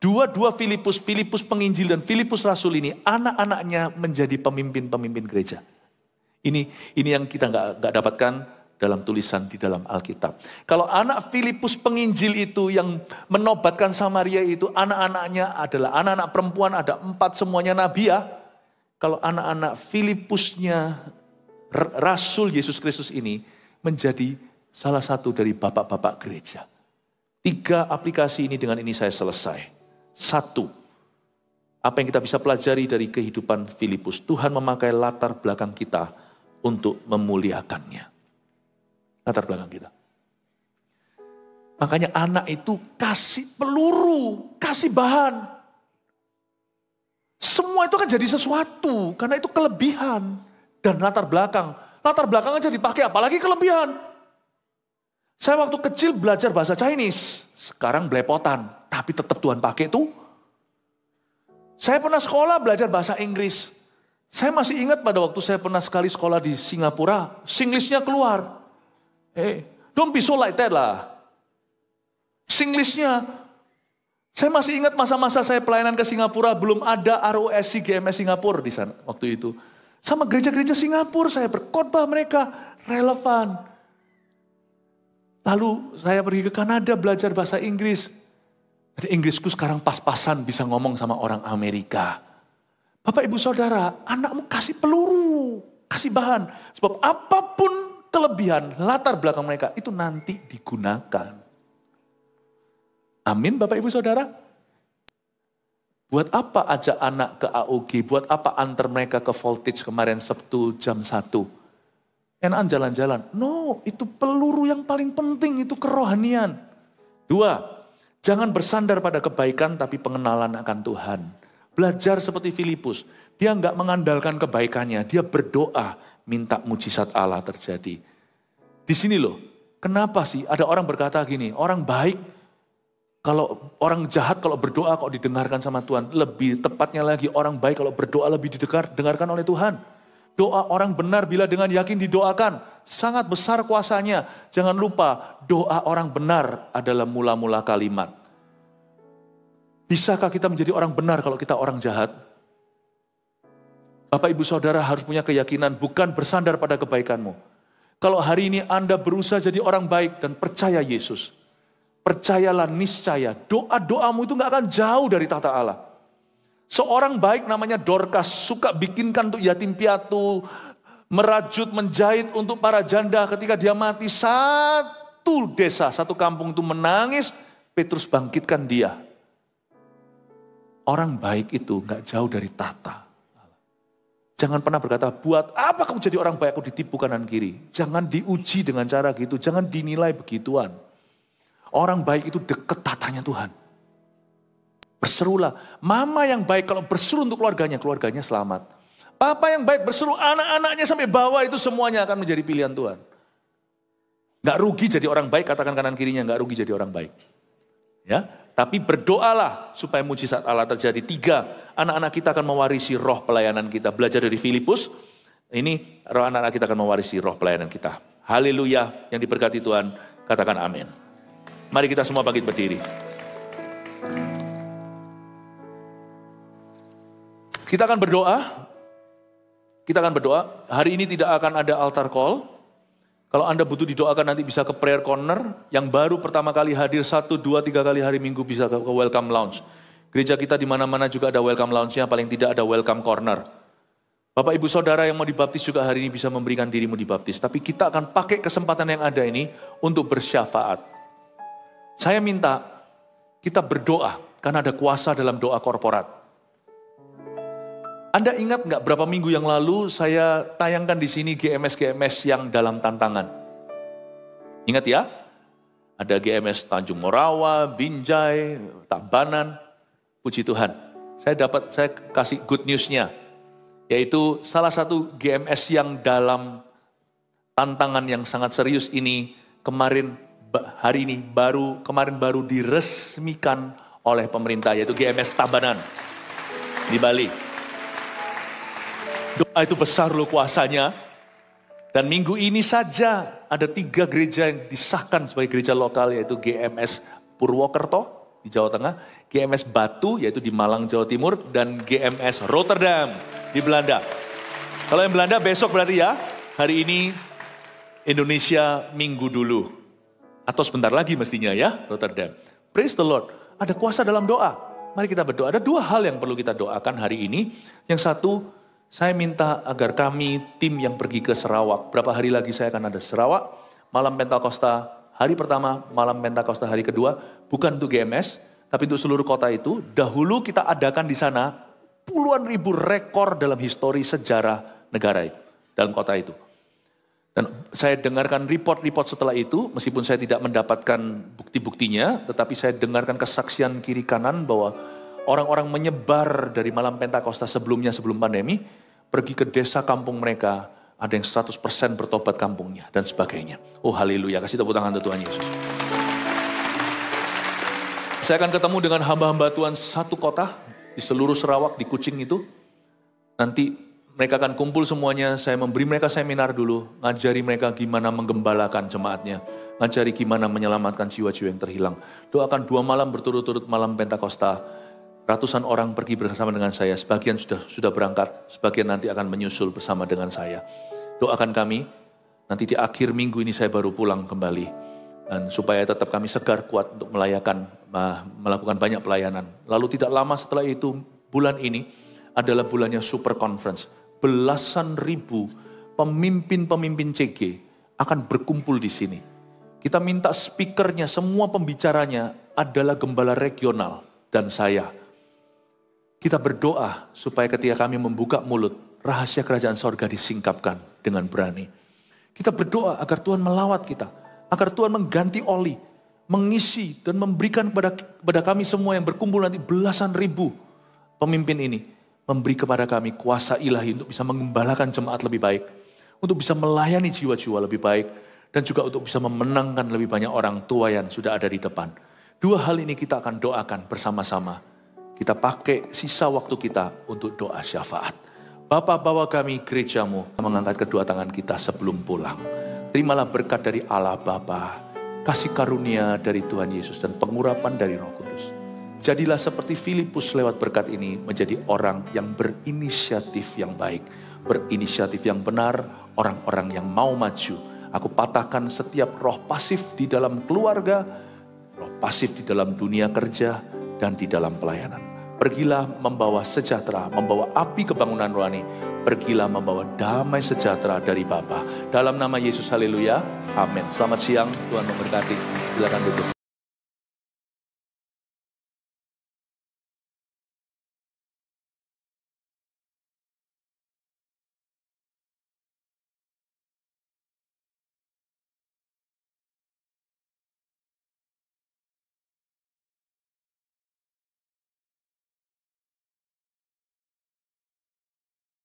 Dua-dua Filipus penginjil dan Filipus Rasul ini, anak-anaknya menjadi pemimpin-pemimpin gereja. Ini yang kita nggak dapatkan dalam tulisan di dalam Alkitab. Kalau anak Filipus penginjil itu yang menobatkan Samaria itu, anak-anaknya adalah anak-anak perempuan, ada 4 semuanya nabi ya. Kalau anak-anak Filipusnya Rasul Yesus Kristus ini menjadi salah satu dari bapak-bapak gereja. 3 aplikasi ini, dengan ini saya selesai. 1, apa yang kita bisa pelajari dari kehidupan Filipus? Tuhan memakai latar belakang kita untuk memuliakannya. Latar belakang kita. Makanya anak itu kasih peluru, kasih bahan. Semua itu kan jadi sesuatu, karena itu kelebihan dan latar belakang. Latar belakang aja dipakai, apalagi kelebihan. Saya waktu kecil belajar bahasa Chinese, sekarang belepotan, tapi tetap Tuhan pakai tuh. Saya pernah sekolah belajar bahasa Inggris. Saya masih ingat pada waktu saya pernah sekali sekolah di Singapura, Singlishnya keluar. Don't be so like that lah. Singlishnya. Saya masih ingat masa-masa saya pelayanan ke Singapura, belum ada ROSC GMS Singapura di sana waktu itu. Sama gereja-gereja Singapura, saya berkhotbah mereka, relevan. Lalu saya pergi ke Kanada belajar bahasa Inggris. Jadi Inggrisku sekarang pas-pasan bisa ngomong sama orang Amerika. Bapak ibu saudara, anakmu kasih peluru, kasih bahan. Sebab apapun kelebihan latar belakang mereka itu nanti digunakan. Amin Bapak Ibu Saudara. Buat apa ajak anak ke AOG, buat apa antar mereka ke Voltage kemarin Sabtu jam 1. Enakan jalan-jalan. No, itu peluru yang paling penting, itu kerohanian. 2, jangan bersandar pada kebaikan tapi pengenalan akan Tuhan. Belajar seperti Filipus, dia enggak mengandalkan kebaikannya, dia berdoa minta mujizat Allah terjadi. Di sini loh, kenapa sih ada orang berkata gini, orang baik, kalau orang jahat kalau berdoa kok didengarkan sama Tuhan. Lebih tepatnya lagi orang baik kalau berdoa lebih didengarkan oleh Tuhan. Doa orang benar bila dengan yakin didoakan. Sangat besar kuasanya. Jangan lupa doa orang benar adalah mula-mula kalimat. Bisakah kita menjadi orang benar kalau kita orang jahat? Bapak ibu saudara harus punya keyakinan bukan bersandar pada kebaikanmu. Kalau hari ini Anda berusaha jadi orang baik dan percaya Yesus. Percayalah niscaya, doa-doamu itu gak akan jauh dari tahta Allah. Seorang baik namanya Dorcas, suka bikinkan untuk yatim piatu, merajut, menjahit untuk para janda. Ketika dia mati, satu desa, satu kampung itu menangis, Petrus bangkitkan dia. Orang baik itu gak jauh dari tahta Allah. Jangan pernah berkata, buat apa kamu jadi orang baik, aku ditipu kanan kiri. Jangan diuji dengan cara gitu, jangan dinilai begituan. Orang baik itu dekat tatanya Tuhan. Berserulah. Mama yang baik kalau berseru untuk keluarganya, keluarganya selamat. Papa yang baik berseru anak-anaknya sampai bawah itu semuanya akan menjadi pilihan Tuhan. Gak rugi jadi orang baik, katakan kanan kirinya, gak rugi jadi orang baik. Ya, tapi berdoalah supaya mujizat Allah terjadi. 3, anak-anak kita akan mewarisi roh pelayanan kita. Belajar dari Filipus, ini roh anak-anak kita akan mewarisi roh pelayanan kita. Haleluya, yang diberkati Tuhan, katakan amin. Mari kita semua bangkit berdiri. Kita akan berdoa. Kita akan berdoa. Hari ini tidak akan ada altar call. Kalau Anda butuh didoakan nanti bisa ke prayer corner. Yang baru pertama kali hadir 1, 2, 3 kali hari Minggu bisa ke welcome lounge. Gereja kita di mana-mana juga ada welcome lounge-nya, paling tidak ada welcome corner. Bapak ibu saudara yang mau dibaptis juga hari ini bisa memberikan dirimu dibaptis. Tapi kita akan pakai kesempatan yang ada ini untuk bersyafaat. Saya minta kita berdoa karena ada kuasa dalam doa korporat. Anda ingat nggak berapa minggu yang lalu saya tayangkan di sini GMS yang dalam tantangan. Ingat ya? Ada GMS Tanjung Morawa, Binjai, Tabanan. Puji Tuhan. Saya kasih good news-nya. Yaitu salah satu GMS yang dalam tantangan yang sangat serius ini kemarin baru diresmikan oleh pemerintah, yaitu GMS Tabanan di Bali. Doa itu besar loh kuasanya. Dan minggu ini saja ada 3 gereja yang disahkan sebagai gereja lokal, yaitu GMS Purwokerto di Jawa Tengah, GMS Batu yaitu di Malang Jawa Timur, dan GMS Rotterdam di Belanda. Kalau yang Belanda besok berarti ya, hari ini Indonesia minggu dulu. Atau sebentar lagi mestinya ya, Rotterdam. Praise the Lord. Ada kuasa dalam doa. Mari kita berdoa. Ada 2 hal yang perlu kita doakan hari ini. Yang satu, saya minta agar kami, tim yang pergi ke Sarawak. Berapa hari lagi saya akan ada Sarawak. Malam Pentakosta hari pertama, malam Pentakosta hari kedua. Bukan untuk GMS, tapi untuk seluruh kota itu. Dahulu kita adakan di sana puluhan ribu rekor dalam histori sejarah negara itu. Dalam kota itu. Dan saya dengarkan report-report setelah itu, meskipun saya tidak mendapatkan bukti-buktinya, tetapi saya dengarkan kesaksian kiri kanan bahwa orang-orang menyebar dari malam Pentakosta sebelum pandemi, pergi ke desa kampung mereka, ada yang 100% bertobat kampungnya, dan sebagainya. Oh haleluya, kasih tepuk tangan untuk Tuhan Yesus. Saya akan ketemu dengan hamba-hamba Tuhan satu kota, di seluruh Sarawak, di Kuching itu. Nanti mereka akan kumpul semuanya, saya memberi mereka seminar dulu, ngajari mereka gimana menggembalakan jemaatnya, ngajari gimana menyelamatkan jiwa-jiwa yang terhilang. Doakan 2 malam berturut-turut malam Pentakosta, ratusan orang pergi bersama dengan saya, sebagian sudah berangkat, sebagian nanti akan menyusul bersama dengan saya. Doakan kami, nanti di akhir minggu ini saya baru pulang kembali, dan supaya tetap kami segar kuat untuk melakukan banyak pelayanan. Lalu tidak lama setelah itu, bulan ini adalah bulannya Super Conference. Belasan ribu pemimpin-pemimpin CG akan berkumpul di sini. Kita minta speakernya, semua pembicaranya adalah gembala regional dan saya. Kita berdoa supaya ketika kami membuka mulut, rahasia kerajaan sorga disingkapkan dengan berani. Kita berdoa agar Tuhan melawat kita, agar Tuhan mengganti oli, mengisi dan memberikan kepada kami semua yang berkumpul nanti belasan ribu pemimpin ini. Memberi kepada kami kuasa ilahi untuk bisa mengembalakan jemaat lebih baik, untuk bisa melayani jiwa-jiwa lebih baik, dan juga untuk bisa memenangkan lebih banyak orang tua yang sudah ada di depan. 2 hal ini kita akan doakan bersama-sama. Kita pakai sisa waktu kita untuk doa syafaat. Bapa, bawa kami gerejamu, mengangkat kedua tangan kita sebelum pulang. Terimalah berkat dari Allah Bapa, kasih karunia dari Tuhan Yesus, dan pengurapan dari Roh Kudus. Jadilah seperti Filipus lewat berkat ini, menjadi orang yang berinisiatif yang baik, berinisiatif yang benar, orang-orang yang mau maju. Aku patahkan setiap roh pasif di dalam keluarga, roh pasif di dalam dunia kerja, dan di dalam pelayanan. Pergilah membawa sejahtera, membawa api kebangunan rohani, pergilah membawa damai sejahtera dari Bapa. Dalam nama Yesus, haleluya, amin. Selamat siang, Tuhan memberkati. Silakan duduk.